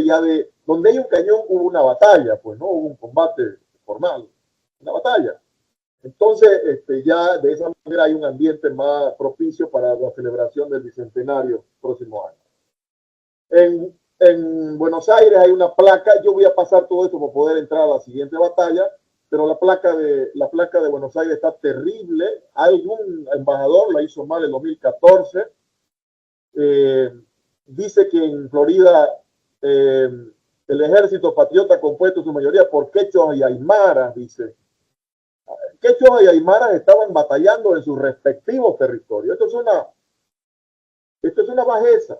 ya de, donde hay un cañón hubo una batalla, pues no hubo un combate formal, una batalla. Entonces, ya de esa manera hay un ambiente más propicio para la celebración del Bicentenario próximo año. En Buenos Aires hay una placa. Yo voy a pasar todo esto para poder entrar a la siguiente batalla, pero la placa de Buenos Aires está terrible. Algún embajador la hizo mal en 2014. Dice que en Florida el ejército patriota compuesto en su mayoría por quechuas y aymaras, dice. Quechuas y aymaras estaban batallando en sus respectivos territorios. Esto es una bajeza,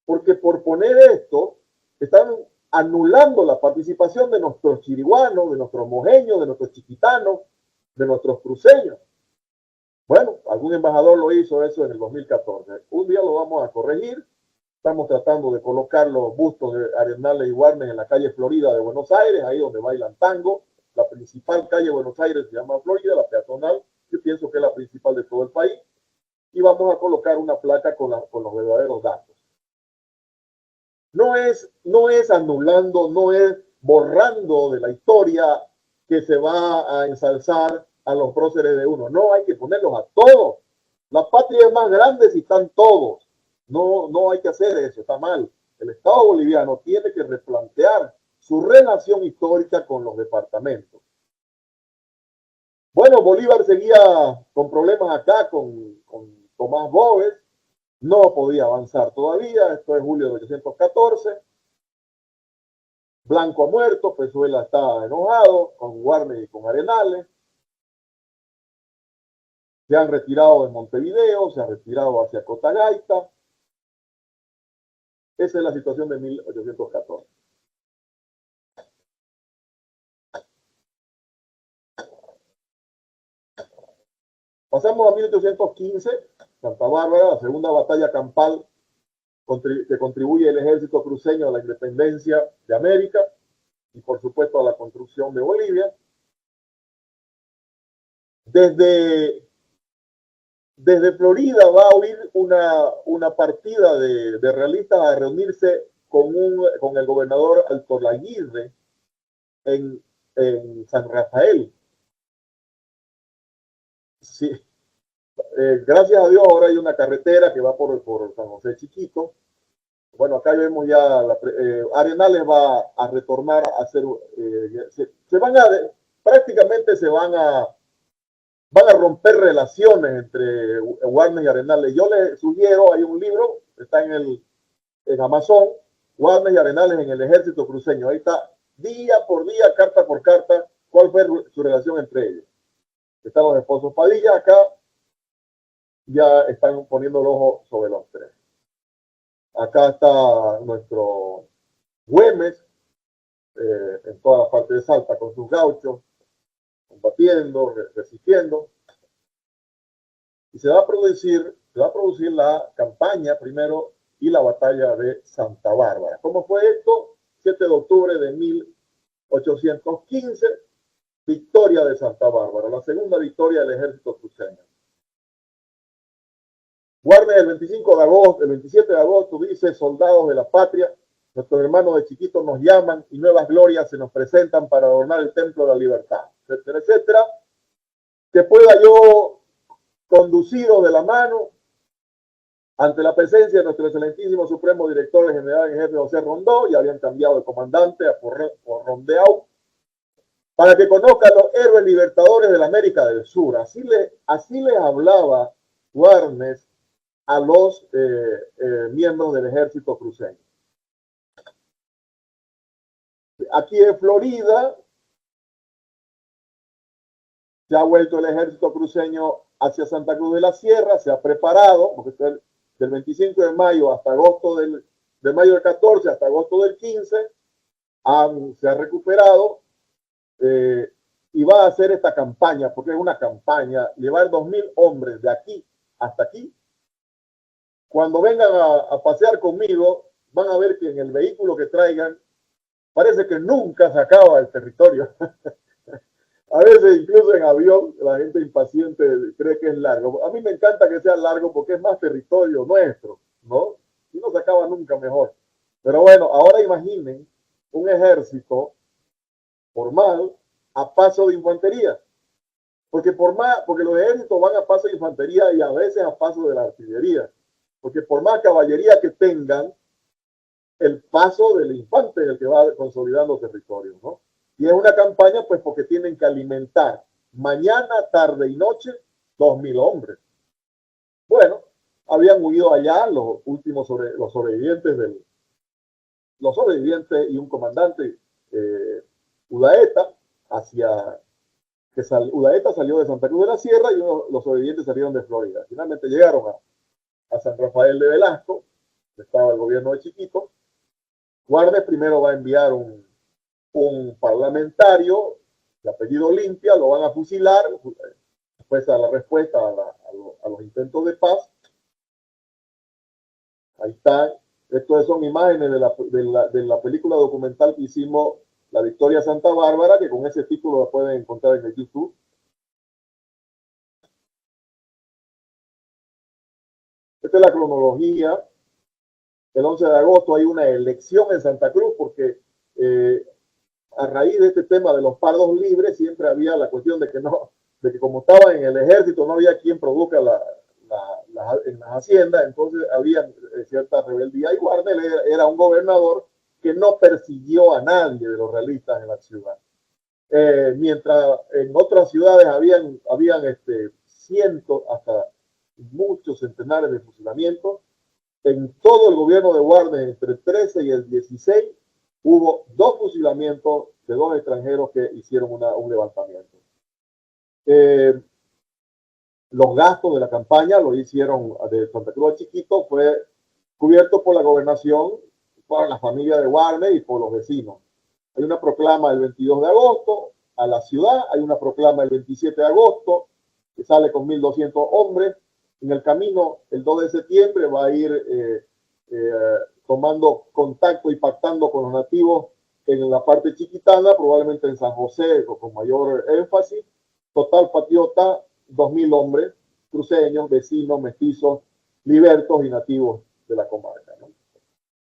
porque por poner esto están anulando la participación de nuestros chiriguanos, de nuestros mojeños, de nuestros chiquitanos, de nuestros cruceños. Bueno, algún embajador lo hizo eso en el 2014. Un día lo vamos a corregir. Estamos tratando de colocar los bustos de Arenales y Warnes en la calle Florida de Buenos Aires, ahí donde bailan tango. La principal calle de Buenos Aires se llama Florida, la peatonal. Yo pienso que es la principal de todo el país. Y vamos a colocar una placa con los verdaderos datos. No es anulando, no es borrando de la historia que se va a ensalzar a los próceres de uno. No, hay que ponerlos a todos. La patria es más grande si están todos. No hay que hacer eso, está mal. El Estado boliviano tiene que replantear su relación histórica con los departamentos. Bueno, Bolívar seguía con problemas acá con Tomás Boves. No podía avanzar todavía. Esto es julio de 1814. Blanco ha muerto, Pezuela está enojado con Warnes y con Arenales. Se han retirado de Montevideo, se han retirado hacia Cotagaita. Esa es la situación de 1814. Pasamos a 1815, Santa Bárbara, la segunda batalla campal que contribuye el ejército cruceño a la independencia de América y por supuesto a la construcción de Bolivia. Desde Florida va a huir una partida de realistas a reunirse con el gobernador Altolaguirre en San Rafael. Sí. Gracias a Dios ahora hay una carretera que va por San José Chiquito. Bueno, acá vemos ya, Arenales va a retornar a hacer, prácticamente se van a romper relaciones entre Warnes y Arenales. Yo les sugiero, hay un libro, está en Amazon, Warnes y Arenales en el ejército cruceño. Ahí está, día por día, carta por carta, cuál fue su relación entre ellos. Están los esposos Padilla, acá ya están poniendo el ojo sobre los tres. Acá está nuestro Güemes, en toda la parte de Salta, con sus gauchos, combatiendo, resistiendo. Y se va a producir la campaña primero y la batalla de Santa Bárbara. ¿Cómo fue esto? 7 de octubre de 1815, victoria de Santa Bárbara, la segunda victoria del ejército cruceño. Warnes el 25 de agosto, el 27 de agosto dice: soldados de la patria, nuestros hermanos de chiquitos nos llaman y nuevas glorias se nos presentan para adornar el templo de la libertad, etcétera, etcétera. Que pueda yo, conducido de la mano, ante la presencia de nuestro excelentísimo supremo director general en jefe José Rondó, y habían cambiado de comandante por Rondeau, para que conozcan los héroes libertadores de la América del Sur. Así les hablaba Warnes a los miembros del ejército cruceño. Aquí en Florida se ha vuelto el ejército cruceño hacia Santa Cruz de la Sierra, se ha preparado, porque del 25 de mayo hasta agosto de mayo del 14 hasta agosto del 15, se ha recuperado y va a hacer esta campaña, porque es una campaña, llevar 2.000 hombres de aquí hasta aquí. Cuando vengan a pasear conmigo, van a ver que en el vehículo que traigan, parece que nunca se acaba el territorio. A veces incluso en avión la gente impaciente cree que es largo. A mí me encanta que sea largo porque es más territorio nuestro, ¿no? Y no se acaba nunca mejor. Pero bueno, ahora imaginen un ejército formal a paso de infantería. Porque los ejércitos van a paso de infantería y a veces a paso de la artillería. Porque por más caballería que tengan, el paso del infante es el que va consolidando territorios, ¿no? Y es una campaña, pues, porque tienen que alimentar mañana, tarde y noche 2.000 hombres. Bueno, habían huido allá los últimos los sobrevivientes y un comandante, Udaeta, Udaeta salió de Santa Cruz de la Sierra y los sobrevivientes salieron de Florida. Finalmente llegaron a San Rafael de Velasco, estaba el gobierno de Chiquito. Warnes primero va a enviar un parlamentario de apellido Olimpia, lo van a fusilar, después a la respuesta a los intentos de paz. Ahí está. Estas son imágenes de la película documental que hicimos, La Victoria Santa Bárbara, que con ese título lo pueden encontrar en el YouTube. Esta es la cronología. El 11 de agosto hay una elección en Santa Cruz porque a raíz de este tema de los pardos libres siempre había la cuestión de que como estaba en el ejército no había quien produzca en las haciendas, entonces había cierta rebeldía, y Warnes era un gobernador que no persiguió a nadie de los realistas en la ciudad. Mientras en otras ciudades habían cientos, hasta muchos centenares de fusilamientos, en todo el gobierno de Warnes, entre el 13 y el 16, hubo 2 fusilamientos de 2 extranjeros que hicieron un levantamiento. Los gastos de la campaña lo hicieron de Santa Cruz de Chiquito, fue cubierto por la gobernación, por la familia de Warnes y por los vecinos. Hay una proclama el 22 de agosto a la ciudad, hay una proclama el 27 de agosto que sale con 1.200 hombres. En el camino, el 2 de septiembre, va a ir tomando contacto y pactando con los nativos en la parte chiquitana, probablemente en San José con mayor énfasis. Total patriota, 2.000 hombres, cruceños, vecinos, mestizos, libertos y nativos de la comarca, ¿no?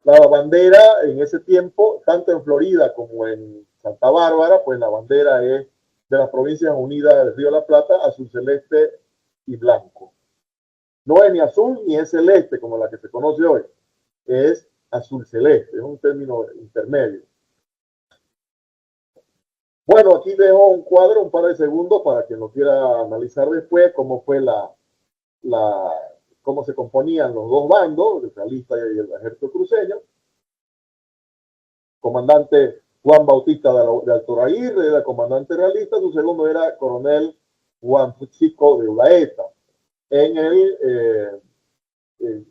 La bandera en ese tiempo, tanto en Florida como en Santa Bárbara, pues la bandera es de las Provincias Unidas del Río de la Plata, azul celeste y blanco. No es ni azul ni es celeste como la que se conoce hoy, es azul celeste, es un término intermedio. Bueno, aquí dejo un cuadro, un par de segundos para quien lo quiera analizar después, cómo fue cómo se componían los dos bandos, el realista y el ejército cruceño. comandante Juan Bautista de Altoraguirre, era comandante realista. Su segundo era coronel Juan Francisco de Ulaeta. En el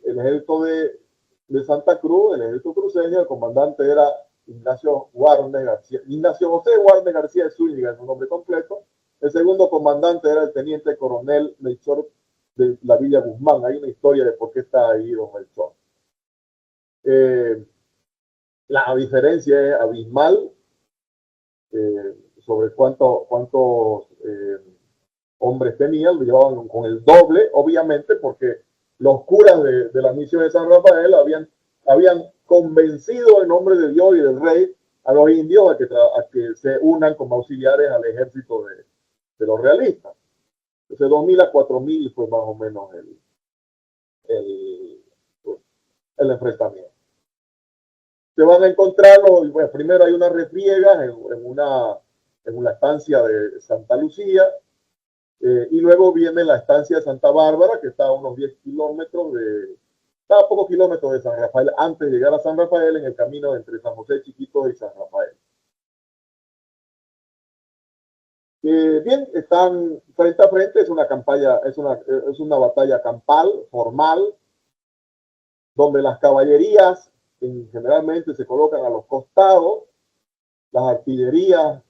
ejército de Santa Cruz, el ejército cruceño, el comandante era Ignacio García, Ignacio José Guarne García de Zúñiga, es su nombre completo. El segundo comandante era el teniente coronel Melchor de la Villa Guzmán. Hay una historia de por qué está ahí don Melchor. La diferencia es abismal sobre cuántos hombres tenían. Lo llevaban con el doble, obviamente, porque los curas de la misión de San Rafael habían convencido en nombre de Dios y del rey a los indios a que se unan como auxiliares al ejército de los realistas. Entonces 2.000 a 4.000 fue más o menos el enfrentamiento. Se van a encontrar, bueno, primero hay una refriega en una estancia de Santa Lucía, y luego viene la estancia de Santa Bárbara, que está a unos 10 kilómetros está a pocos kilómetros de San Rafael, antes de llegar a San Rafael, en el camino entre San José Chiquito y San Rafael. Bien, están frente a frente, es una batalla campal, formal, donde las caballerías generalmente se colocan a los costados, las artillerías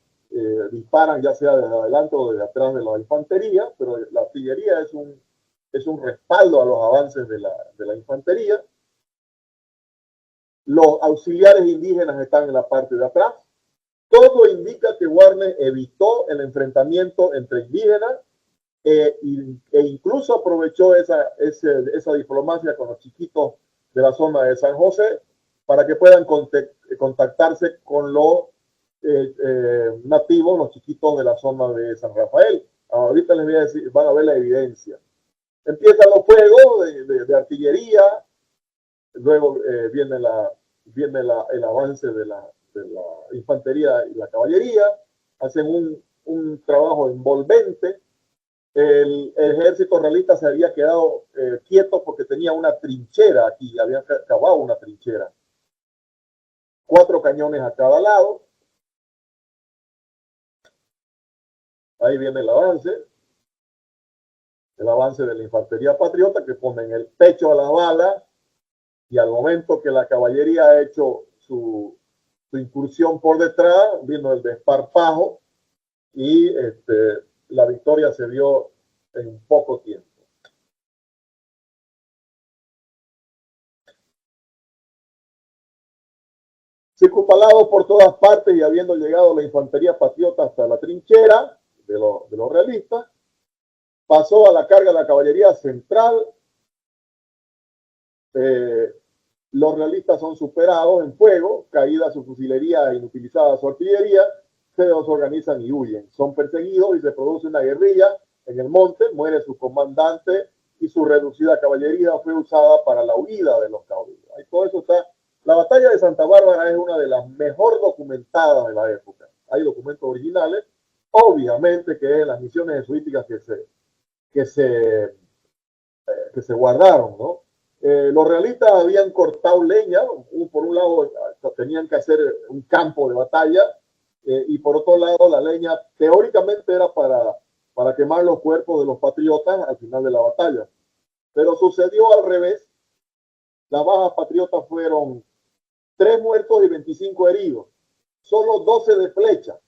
disparan ya sea desde adelante o desde atrás de la infantería, pero la artillería es un respaldo a los avances de la infantería. Los auxiliares indígenas están en la parte de atrás. Todo indica que Warnes evitó el enfrentamiento entre indígenas e incluso aprovechó esa diplomacia con los chiquitos de la zona de San José para que puedan contactarse con los nativos, los chiquitos de la zona de San Rafael. Ahorita les voy a decir, van a ver la evidencia. Empiezan los fuegos de artillería, luego viene el avance de la infantería y la caballería, hacen un trabajo envolvente. El ejército realista se había quedado quieto porque tenía una trinchera aquí, habían cavado una trinchera. 4 cañones a cada lado. Ahí viene el avance de la infantería patriota, que ponen el pecho a la bala, y al momento que la caballería ha hecho su incursión por detrás, vino el desparpajo y la victoria se dio en poco tiempo. Circunvalado por todas partes y habiendo llegado la infantería patriota hasta la trinchera de los realistas, pasó a la carga de la caballería central. Los realistas son superados en fuego, caída su fusilería e inutilizada su artillería, se desorganizan y huyen. Son perseguidos y se produce una guerrilla en el monte, muere su comandante y su reducida caballería fue usada para la huida de los caudillos. Y todo eso está. La batalla de Santa Bárbara es una de las mejor documentadas de la época. Hay documentos originales, obviamente que es las misiones jesuíticas que se guardaron, ¿no? Los realistas habían cortado leña, por un lado tenían que hacer un campo de batalla, y por otro lado la leña teóricamente era para quemar los cuerpos de los patriotas al final de la batalla. Pero sucedió al revés. Las bajas patriotas fueron 3 muertos y 25 heridos, solo 12 de flecha.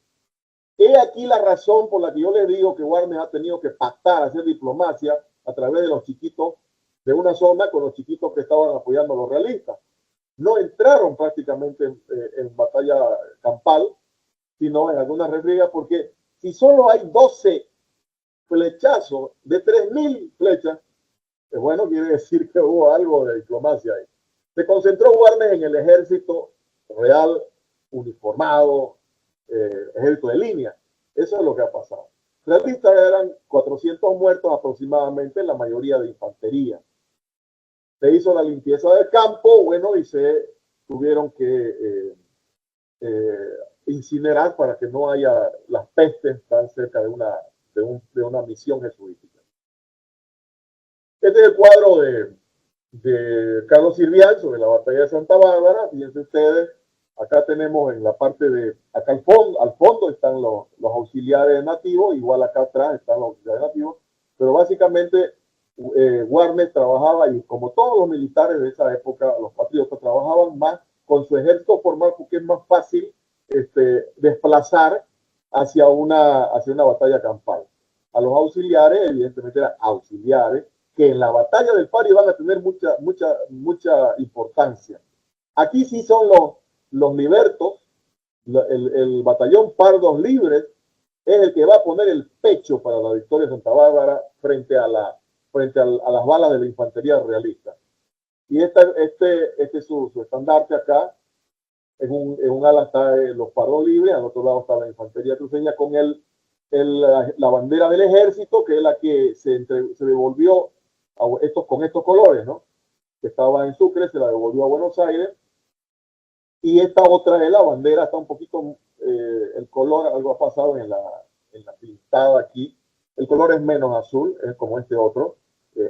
He aquí la razón por la que yo les digo que Warnes ha tenido que pactar, hacer diplomacia a través de los chiquitos de una zona con los chiquitos que estaban apoyando a los realistas. No entraron prácticamente en batalla campal, sino en algunas refriegas, porque si solo hay 12 flechazos de 3.000 flechas, pues bueno, quiere decir que hubo algo de diplomacia ahí. Se concentró Warnes en el ejército real uniformado, ejército de línea. Eso es lo que ha pasado. Realistas eran 400 muertos aproximadamente, la mayoría de infantería. Se hizo la limpieza del campo, bueno, y se tuvieron que incinerar para que no haya las pestes tan cerca de una misión jesuítica. Este es el cuadro de Carlos Sirvial sobre la batalla de Santa Bárbara. Fíjense ustedes, Acá tenemos en la parte de, acá al fondo están los auxiliares nativos, igual acá atrás están los auxiliares nativos, pero básicamente Warner trabajaba, y como todos los militares de esa época, los patriotas trabajaban más con su ejército formal porque es más fácil desplazar hacia una batalla campal. A los auxiliares, evidentemente eran auxiliares, que en la batalla del Pari van a tener mucha importancia. Aquí sí son los libertos, el batallón Pardos Libres es el que va a poner el pecho para la victoria de Santa Bárbara frente a las balas de la infantería realista. Y este es su estandarte acá. En un ala está los Pardos Libres, al otro lado está la infantería cruceña con la bandera del ejército, que es la que se devolvió con estos colores, ¿no? Que estaba en Sucre, se la devolvió a Buenos Aires. Y esta otra es la bandera, está un poquito, el color, algo ha pasado en la pintada aquí. El color es menos azul, es como este otro.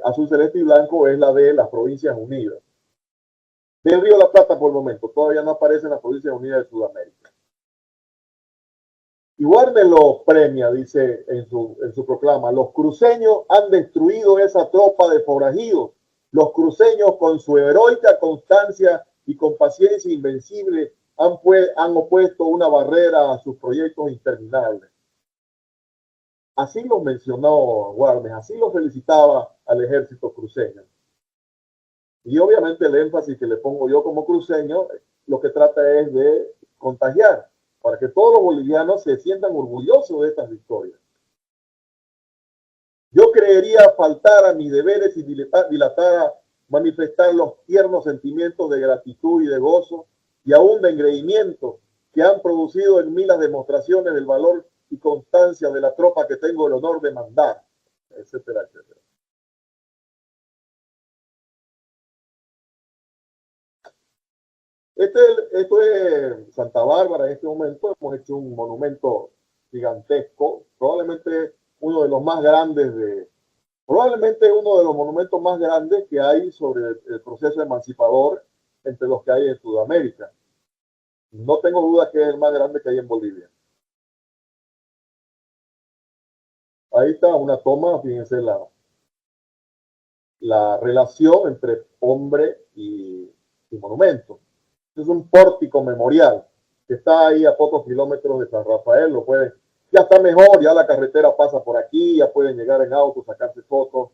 Azul, celeste y blanco es la de las Provincias Unidas. Del Río de la Plata por el momento, todavía no aparece en las Provincias Unidas de Sudamérica. Y Warner lo premia, dice en su proclama, los cruceños han destruido esa tropa de forajidos. Los cruceños con su heroica constancia y con paciencia invencible han opuesto una barrera a sus proyectos interminables. Así lo mencionó Warner, así lo felicitaba al ejército cruceño. Y obviamente el énfasis que le pongo yo como cruceño, lo que trata es de contagiar, para que todos los bolivianos se sientan orgullosos de estas victorias. Yo creería faltar a mis deberes y dilatar a manifestar los tiernos sentimientos de gratitud y de gozo y aún de engreimiento que han producido en mí las demostraciones del valor y constancia de la tropa que tengo el honor de mandar, etcétera, etcétera. Esto es Santa Bárbara. En este momento hemos hecho un monumento gigantesco, probablemente uno de los más grandes probablemente uno de los monumentos más grandes que hay sobre el proceso emancipador entre los que hay en Sudamérica. No tengo duda que es el más grande que hay en Bolivia. Ahí está una toma, fíjense la relación entre hombre y monumento. Es un pórtico memorial que está ahí a pocos kilómetros de San Rafael. Ya está mejor, ya la carretera pasa por aquí, ya pueden llegar en auto, sacarse fotos.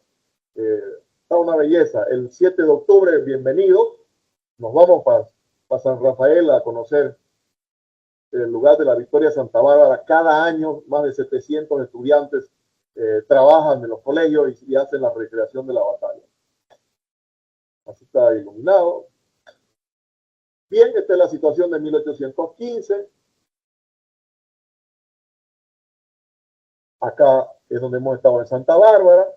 Está una belleza. El 7 de octubre, bienvenidos. Nos vamos para San Rafael a conocer el lugar de la Victoria de Santa Bárbara. Cada año más de 700 estudiantes trabajan en los colegios y hacen la recreación de la batalla. Así está iluminado. Bien, esta es la situación de 1815. Acá es donde hemos estado en Santa Bárbara.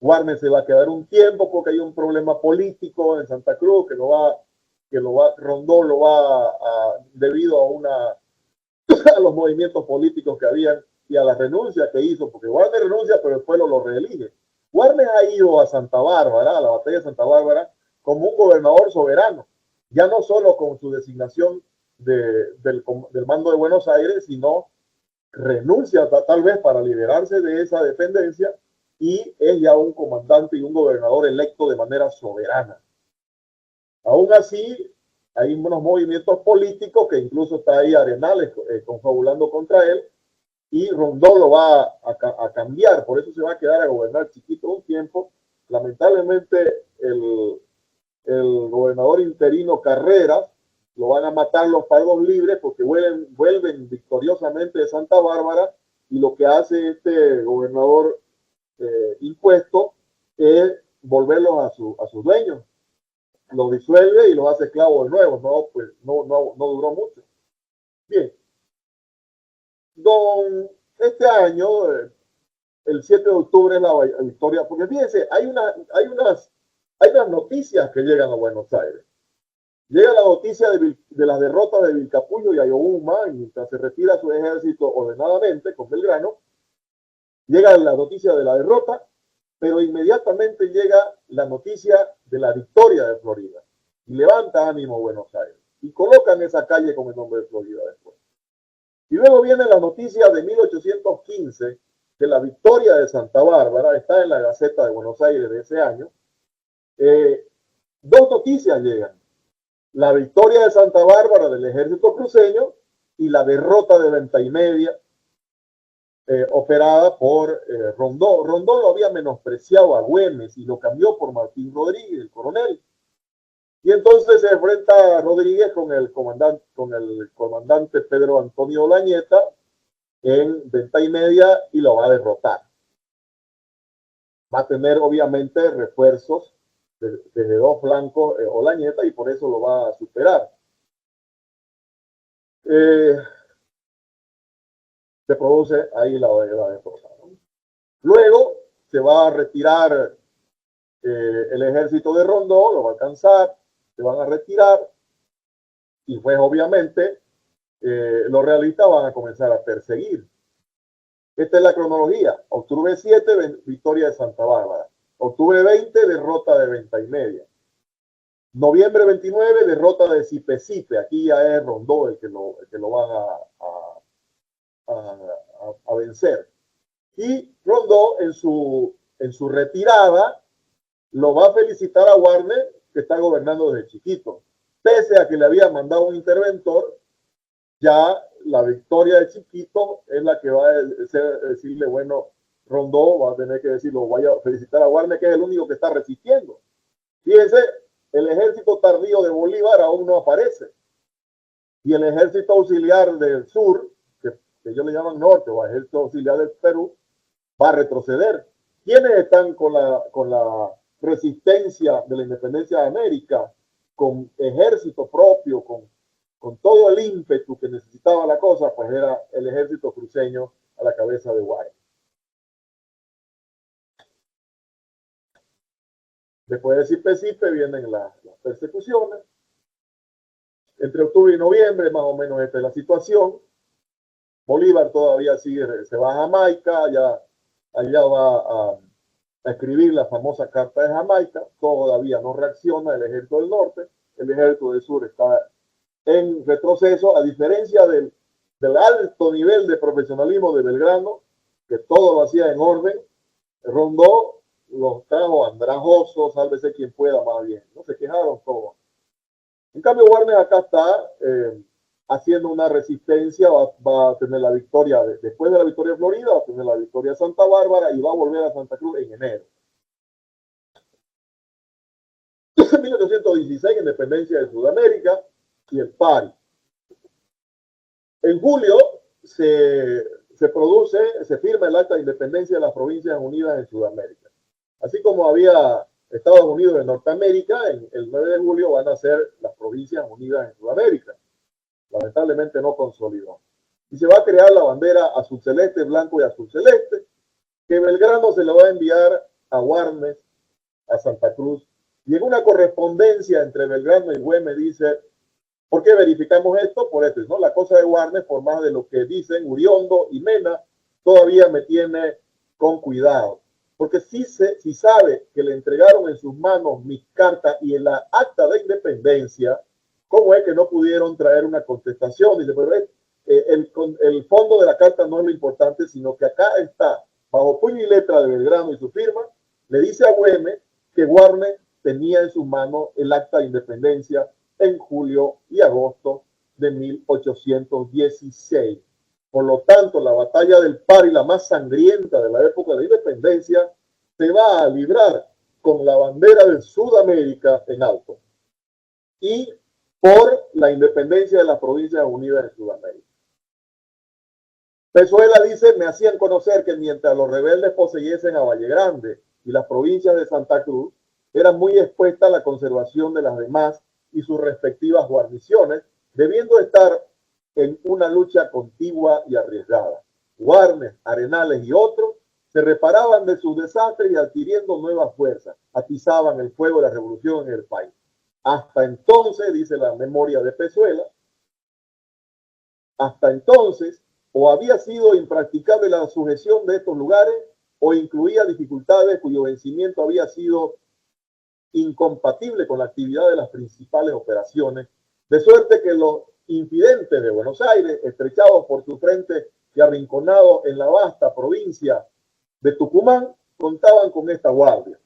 Warner se va a quedar un tiempo porque hay un problema político en Santa Cruz Rondó lo va debido a los movimientos políticos que habían y a la renuncia que hizo, porque Warner renuncia pero el pueblo lo reelige. Warner ha ido a Santa Bárbara, a la batalla de Santa Bárbara, como un gobernador soberano, ya no solo con su designación del mando de Buenos Aires, sino renuncia tal vez para liberarse de esa dependencia y es ya un comandante y un gobernador electo de manera soberana. Aún así, hay unos movimientos políticos que incluso está ahí Arenales confabulando contra él y Rondó lo va a cambiar, por eso se va a quedar a gobernar chiquito un tiempo. Lamentablemente el gobernador interino Carreras lo van a matar los Pardos Libres porque vuelven victoriosamente de Santa Bárbara y lo que hace este gobernador impuesto es volverlos a sus dueños. Los disuelve y los hace esclavos de nuevo. No duró mucho. Bien. Este año, el 7 de octubre es la victoria, porque fíjense, hay unas noticias que llegan a Buenos Aires. Llega la noticia de las derrotas de Vilcapullo y Ayohuma, mientras se retira su ejército ordenadamente con Belgrano. Llega la noticia de la derrota, pero inmediatamente llega la noticia de la victoria de Florida y levanta ánimo Buenos Aires. y colocan esa calle con el nombre de Florida después. Y luego viene la noticia de 1815 de la victoria de Santa Bárbara, está en la Gaceta de Buenos Aires de ese año. Dos noticias llegan: la victoria de Santa Bárbara del ejército cruceño y la derrota de Venta y Media, operada por Rondón. Rondón lo había menospreciado a Güemes y lo cambió por Martín Rodríguez, el coronel. Y entonces se enfrenta a Rodríguez con el comandante Pedro Antonio Olañeta en Venta y Media y lo va a derrotar. Va a tener obviamente refuerzos desde dos flancos Olañeta y por eso lo va a superar. Se produce ahí la derrota, ¿no? Luego se va a retirar el ejército de Rondón, lo va a alcanzar, se van a retirar y pues obviamente los realistas van a comenzar a perseguir. Esta es la cronología: octubre 7, victoria de Santa Bárbara; octubre 20, derrota de Venta y Media; noviembre 29, derrota de Zipe. Aquí ya es Rondón el que lo van a vencer. Y Rondón en su retirada lo va a felicitar a Warner, que está gobernando desde chiquito. Pese a que le había mandado un interventor, ya la victoria de chiquito es la que va a decirle, bueno, Rondón va a tener que decirlo, vaya a felicitar a Warner, que es el único que está resistiendo. Fíjense, el ejército tardío de Bolívar aún no aparece. Y el ejército auxiliar del sur, que ellos le llaman norte, o ejército auxiliar del Perú, va a retroceder. ¿Quiénes están con la resistencia de la independencia de América, con ejército propio, con todo el ímpetu que necesitaba la cosa? Pues era el ejército cruceño a la cabeza de Guay. Después de Zipe vienen las persecuciones. Entre octubre y noviembre, más o menos esta es la situación. Bolívar todavía sigue, se va a Jamaica, allá va a escribir la famosa Carta de Jamaica. Todavía no reacciona el ejército del norte, el ejército del sur está en retroceso, a diferencia del alto nivel de profesionalismo de Belgrano, que todo lo hacía en orden. Rondón los trajo andrajosos, sálvese quien pueda, más bien, no se quejaron todos. En cambio, Warner acá está haciendo una resistencia, va a tener la victoria, después de la victoria de Florida, va a tener la victoria de Santa Bárbara y va a volver a Santa Cruz en enero. En 1816, independencia de Sudamérica y el PARI. En julio se firma el acta de independencia de las Provincias Unidas en Sudamérica. Así como había Estados Unidos de Norteamérica, el 9 de julio van a ser las Provincias Unidas en Sudamérica. Lamentablemente no consolidó. Y se va a crear la bandera azul celeste, blanco y azul celeste, que Belgrano se lo va a enviar a Warnes, a Santa Cruz. Y en una correspondencia entre Belgrano y Güemes dice, ¿por qué verificamos esto? Por esto, ¿no? La cosa de Warnes, por más de lo que dicen Uriondo y Mena, todavía me tiene con cuidado. Porque si sabe que le entregaron en sus manos mis cartas y en la acta de independencia, ¿cómo es que no pudieron traer una contestación? Dice, pero el fondo de la carta no es lo importante, sino que acá está, bajo puño y letra de Belgrano y su firma, le dice a Güemes que Warnes tenía en sus manos el acta de independencia en julio y agosto de 1816. Por lo tanto, la batalla del Pari, la más sangrienta de la época de la independencia, se va a librar con la bandera de Sudamérica en alto y por la independencia de las Provincias Unidas de Sudamérica. Pezuela dice, me hacían conocer que mientras los rebeldes poseyesen a Valle Grande y las provincias de Santa Cruz, era muy expuesta a la conservación de las demás y sus respectivas guarniciones, debiendo estar en una lucha contigua y arriesgada. Warnes, Arenales y otros se reparaban de sus desastres y adquiriendo nuevas fuerzas, atizaban el fuego de la revolución en el país. Hasta entonces, dice la memoria de Pezuela, hasta entonces o había sido impracticable la sujeción de estos lugares o incluía dificultades cuyo vencimiento había sido incompatible con la actividad de las principales operaciones De suerte que los infidentes de Buenos Aires, estrechados por su frente y arrinconados en la vasta provincia de Tucumán, contaban con esta guardia.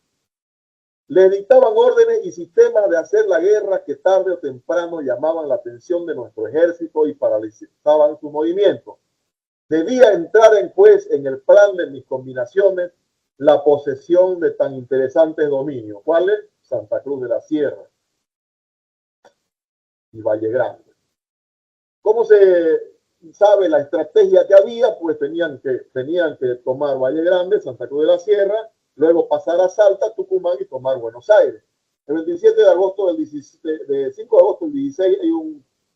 Les dictaban órdenes y sistemas de hacer la guerra que tarde o temprano llamaban la atención de nuestro ejército y paralizaban su movimiento. Debía entrar pues en el plan de mis combinaciones la posesión de tan interesantes dominios. ¿Cuáles? Santa Cruz de la Sierra y Valle Grande. ¿Cómo se sabe la estrategia que había? Pues tenían que tomar Valle Grande, Santa Cruz de la Sierra, luego pasar a Salta, Tucumán y tomar Buenos Aires. El 27 de agosto del 17, de 5 de agosto del 16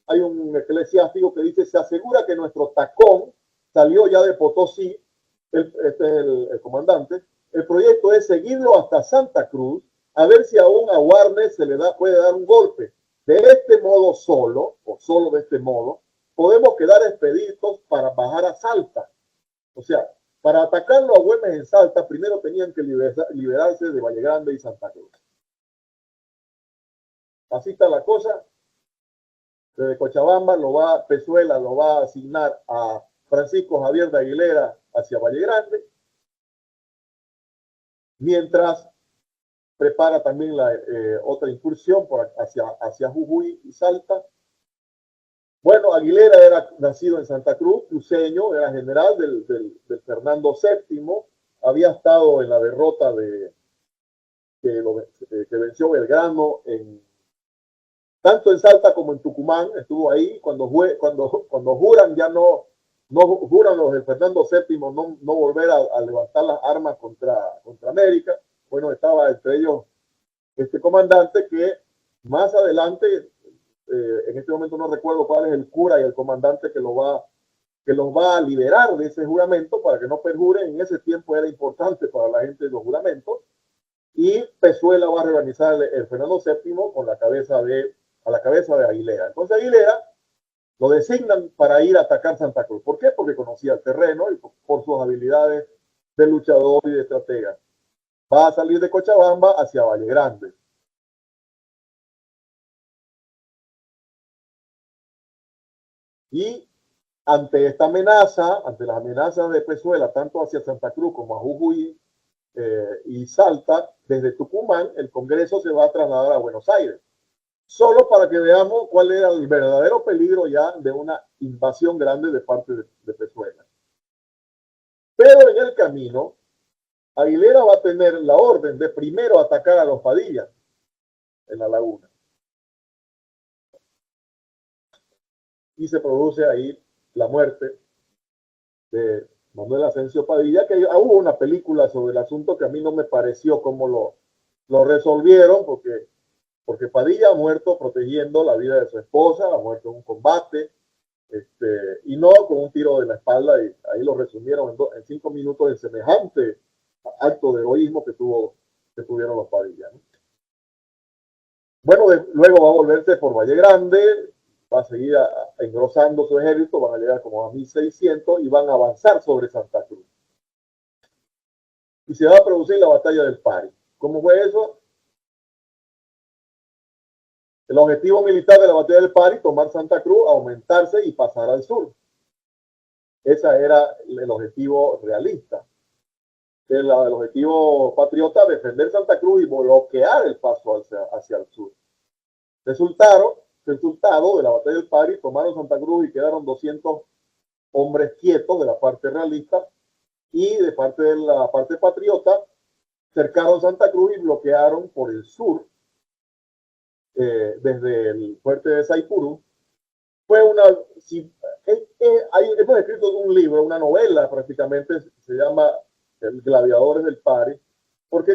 hay un eclesiástico que dice: se asegura que nuestro tacón salió ya de Potosí, este es el comandante. El proyecto es seguirlo hasta Santa Cruz, a ver si aún a Warnes puede dar un golpe. De este modo solo de este modo, podemos quedar expeditos para bajar a Salta. O sea, para atacarlo a Güemes en Salta, primero tenían que liberarse de Valle Grande y Santa Cruz. Así está la cosa. Desde Cochabamba Pezuela lo va a asignar a Francisco Javier de Aguilera hacia Valle Grande, mientras prepara también la otra incursión hacia Jujuy y Salta. Bueno, Aguilera era nacido en Santa Cruz, cruceño, era general del Fernando VII, había estado en la derrota que venció Belgrano tanto en Salta como en Tucumán, estuvo ahí. Cuando juran, ya no juran los del Fernando VII no volver a levantar las armas contra América. Bueno, estaba entre ellos este comandante que más adelante, en este momento no recuerdo cuál es el cura y el comandante que los va a liberar de ese juramento para que no perjuren. En ese tiempo era importante para la gente los juramentos. Y Pezuela va a reorganizar el Fernando VII a la cabeza de Aguilera. Entonces Aguilera lo designan para ir a atacar Santa Cruz. ¿Por qué? Porque conocía el terreno y por sus habilidades de luchador y de estratega. Va a salir de Cochabamba hacia Valle Grande. Y ante las amenazas de Pezuela, tanto hacia Santa Cruz como a Jujuy y Salta, desde Tucumán, el Congreso se va a trasladar a Buenos Aires. Solo para que veamos cuál era el verdadero peligro ya de una invasión grande de parte de Pezuela. Pero en el camino, Aguilera va a tener la orden de primero atacar a los Padillas en la laguna. Y se produce ahí la muerte de Manuel Asensio Padilla, que hubo una película sobre el asunto que a mí no me pareció cómo lo resolvieron, porque Padilla ha muerto protegiendo la vida de su esposa, ha muerto en un combate, y no con un tiro de la espalda, y ahí lo resumieron en 5 minutos el semejante acto de heroísmo que tuvieron los Padilla, ¿no? Bueno, luego va a volverse por Valle Grande, va a seguir engrosando su ejército, van a llegar como a 1600 y van a avanzar sobre Santa Cruz. Y se va a producir la batalla del Pari. ¿Cómo fue eso? El objetivo militar de la batalla del Pari, tomar Santa Cruz, aumentarse y pasar al sur. Ese era el objetivo realista. El objetivo patriota, defender Santa Cruz y bloquear el paso hacia el sur. Resultado de la batalla del Pari, tomaron Santa Cruz y quedaron 200 hombres quietos de la parte realista, y de parte de la parte patriota cercaron Santa Cruz y bloquearon por el sur, desde el fuerte de Saipurú. Hemos escrito un libro, una novela prácticamente, se llama El Gladiadores del Pari, porque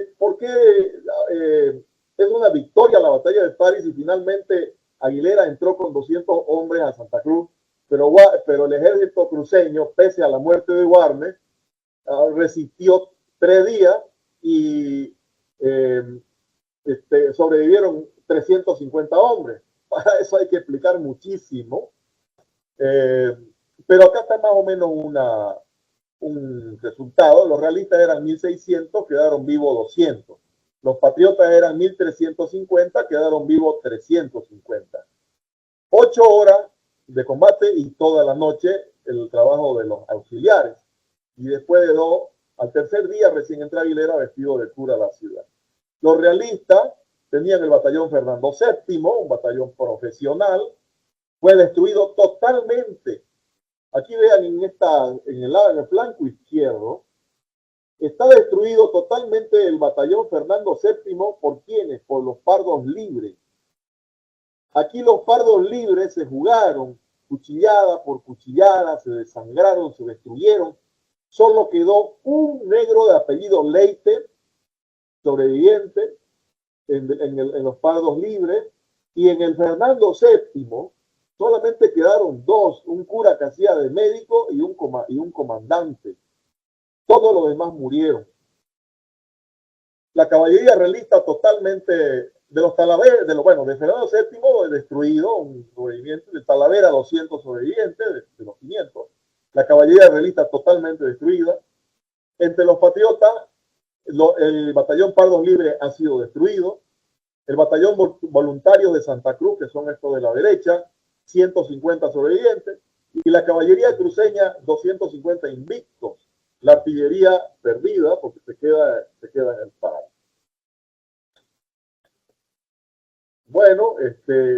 es una victoria la batalla de Pari y finalmente Aguilera entró con 200 hombres a Santa Cruz, pero el ejército cruceño, pese a la muerte de Warnes, resistió 3 días y sobrevivieron 350 hombres. Para eso hay que explicar muchísimo. Pero acá está más o menos un resultado. Los realistas eran 1600, quedaron vivos 200. Los patriotas eran 1350, quedaron vivos 350. 8 horas de combate y toda la noche el trabajo de los auxiliares. Y después de 2, al tercer día recién entra Aguilera vestido de cura a la ciudad. Los realistas tenían el batallón Fernando VII, un batallón profesional, fue destruido totalmente. Aquí vean en el flanco izquierdo, está destruido totalmente el batallón Fernando VII. ¿Por quiénes? Por los pardos libres. Aquí los pardos libres se jugaron cuchillada por cuchillada, se desangraron, se destruyeron. Solo quedó un negro de apellido Leite, sobreviviente, en los pardos libres, y en el Fernando VII solamente quedaron 2, un cura que hacía de médico y un comandante. Todos los demás murieron. La caballería realista totalmente de los Talavera, de Fernando VII destruido, un sobreviviente, de Talavera 200 sobrevivientes de los 500. La caballería realista totalmente destruida. Entre los patriotas, el batallón Pardos Libres ha sido destruido. El batallón Voluntarios de Santa Cruz, que son estos de la derecha, 150 sobrevivientes. Y la caballería cruceña, 250 invictos. La artillería perdida porque se queda en el paro. Bueno,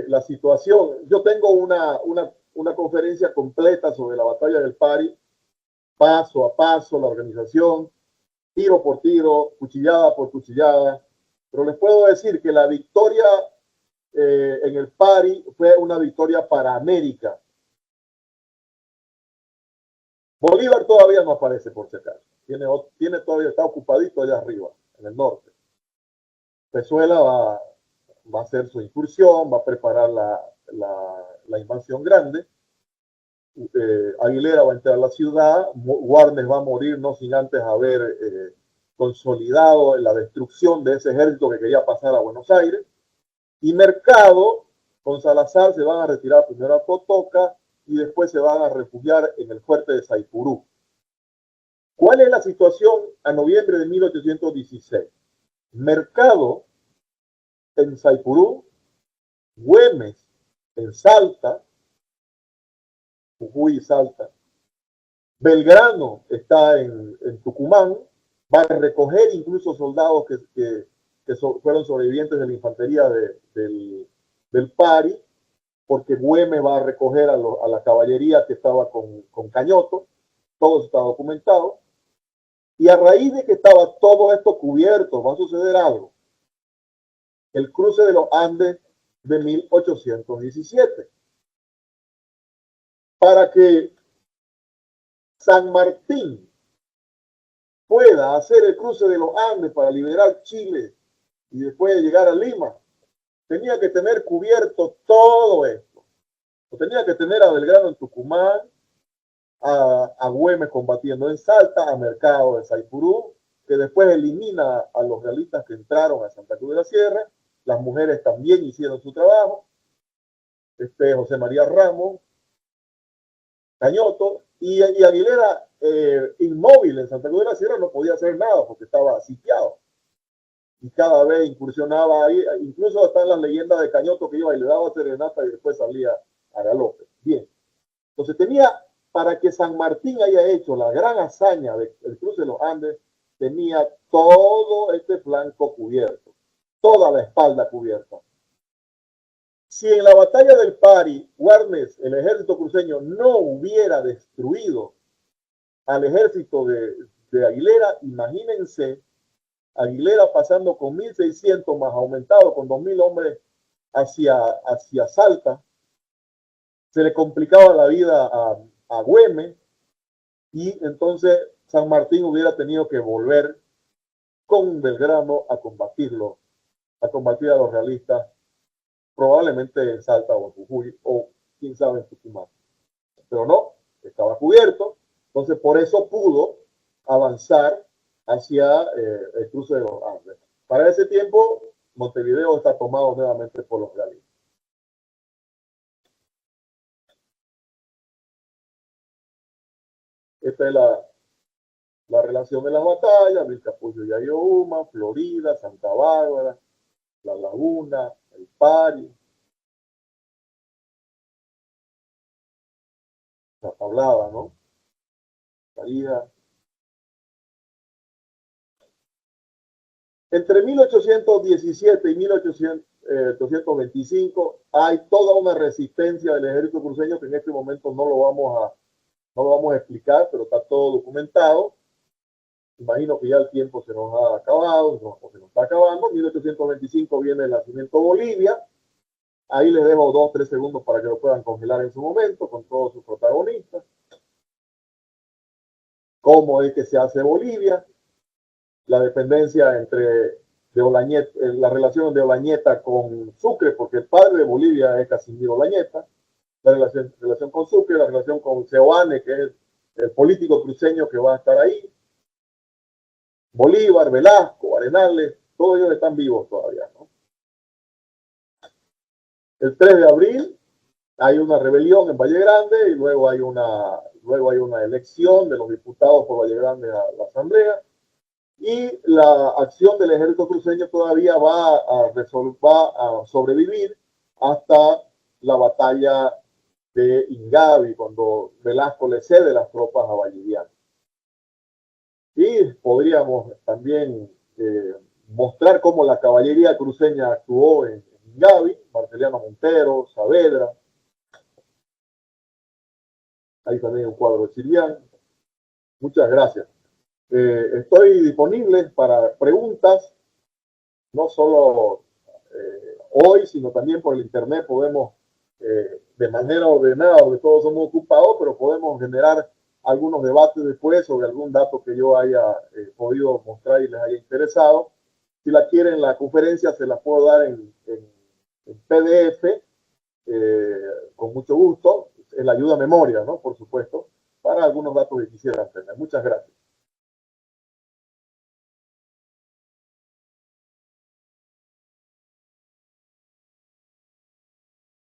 la situación, yo tengo una conferencia completa sobre la batalla del Pari, paso a paso, la organización, tiro por tiro, cuchillada por cuchillada, pero les puedo decir que la victoria en el Pari fue una victoria para América. Bolívar todavía no aparece, por si acaso. Todavía está ocupadito allá arriba, en el norte. Pezuela va a hacer su incursión, va a preparar la invasión grande. Aguilera va a entrar a la ciudad, Warnes va a morir no sin antes haber consolidado la destrucción de ese ejército que quería pasar a Buenos Aires. Y Mercado con Salazar se van a retirar primero a Cotoca y después se van a refugiar en el fuerte de Saipurú. ¿Cuál es la situación a noviembre de 1816? Mercado en Saipurú, Güemes en Salta, Jujuy y Salta, Belgrano está en Tucumán, va a recoger incluso soldados que fueron sobrevivientes de la infantería del Pari, porque Güemes va a recoger a la caballería que estaba con Cañoto, todo está documentado, y a raíz de que estaba todo esto cubierto, va a suceder algo. El cruce de los Andes de 1817. Para que San Martín pueda hacer el cruce de los Andes para liberar Chile y después llegar a Lima, tenía que tener cubierto todo esto. Tenía que tener a Belgrano en Tucumán, a Güemes combatiendo en Salta, a Mercado de Saipurú, que después elimina a los realistas que entraron a Santa Cruz de la Sierra. Las mujeres también hicieron su trabajo. José María Ramos, Cañoto, y Aguilera, inmóvil en Santa Cruz de la Sierra, no podía hacer nada porque estaba sitiado. Y cada vez incursionaba ahí, incluso están las leyendas de Cañoto que iba y le daba serenata y después salía a galope. Bien. Entonces para que San Martín haya hecho la gran hazaña del cruce de los Andes, tenía todo este flanco cubierto, toda la espalda cubierta. Si en la batalla del Pari, Warnes, el ejército cruceño, no hubiera destruido al ejército de Aguilera, imagínense Aguilera pasando con 1.600 más aumentado con 2.000 hombres hacia Salta, se le complicaba la vida a Güemes y entonces San Martín hubiera tenido que volver con Belgrano a combatir a los realistas, probablemente en Salta o en Jujuy o quién sabe en Tucumán. Pero no, estaba cubierto, entonces por eso pudo avanzar hacia el cruce de los Andes. Para ese tiempo, Montevideo está tomado nuevamente por los realistas. Esta es la relación de las batallas: Vilcapugio y Ayohuma, Florida, Santa Bárbara, La Laguna, el Pari. la tablada, ¿no? Salida. Entre 1817 y 1825 hay toda una resistencia del ejército cruceño que en este momento no lo vamos a explicar, pero está todo documentado. Imagino que ya el tiempo se nos ha acabado, o se nos está acabando. En 1825 viene el nacimiento de Bolivia. Ahí les dejo 2 o 3 segundos para que lo puedan congelar en su momento con todos sus protagonistas. ¿Cómo es que se hace Bolivia? La dependencia entre de Olañeta, la relación de Olañeta con Sucre, porque el padre de Bolivia es Casimiro Olañeta, la relación con Sucre, la relación con Seoane, que es el político cruceño que va a estar ahí, Bolívar, Velasco, Arenales, todos ellos están vivos todavía, ¿no? El 3 de abril hay una rebelión en Valle Grande y luego hay una elección de los diputados por Valle Grande a la Asamblea. Y la acción del ejército cruceño todavía va a sobrevivir hasta la batalla de Ingavi, cuando Velasco le cede las tropas a Valliviano. Y podríamos también mostrar cómo la caballería cruceña actuó en Ingavi, Marceliano Montero, Saavedra. Ahí también un cuadro de Chirián. Muchas gracias. Estoy disponible para preguntas, no solo hoy, sino también por el internet podemos, de manera ordenada, porque todos somos ocupados, pero podemos generar algunos debates después sobre algún dato que yo haya podido mostrar y les haya interesado. Si la quieren, la conferencia se la puedo dar en PDF, con mucho gusto. Es la ayuda a memoria, ¿no? Por supuesto, para algunos datos que quisieran tener. Muchas gracias.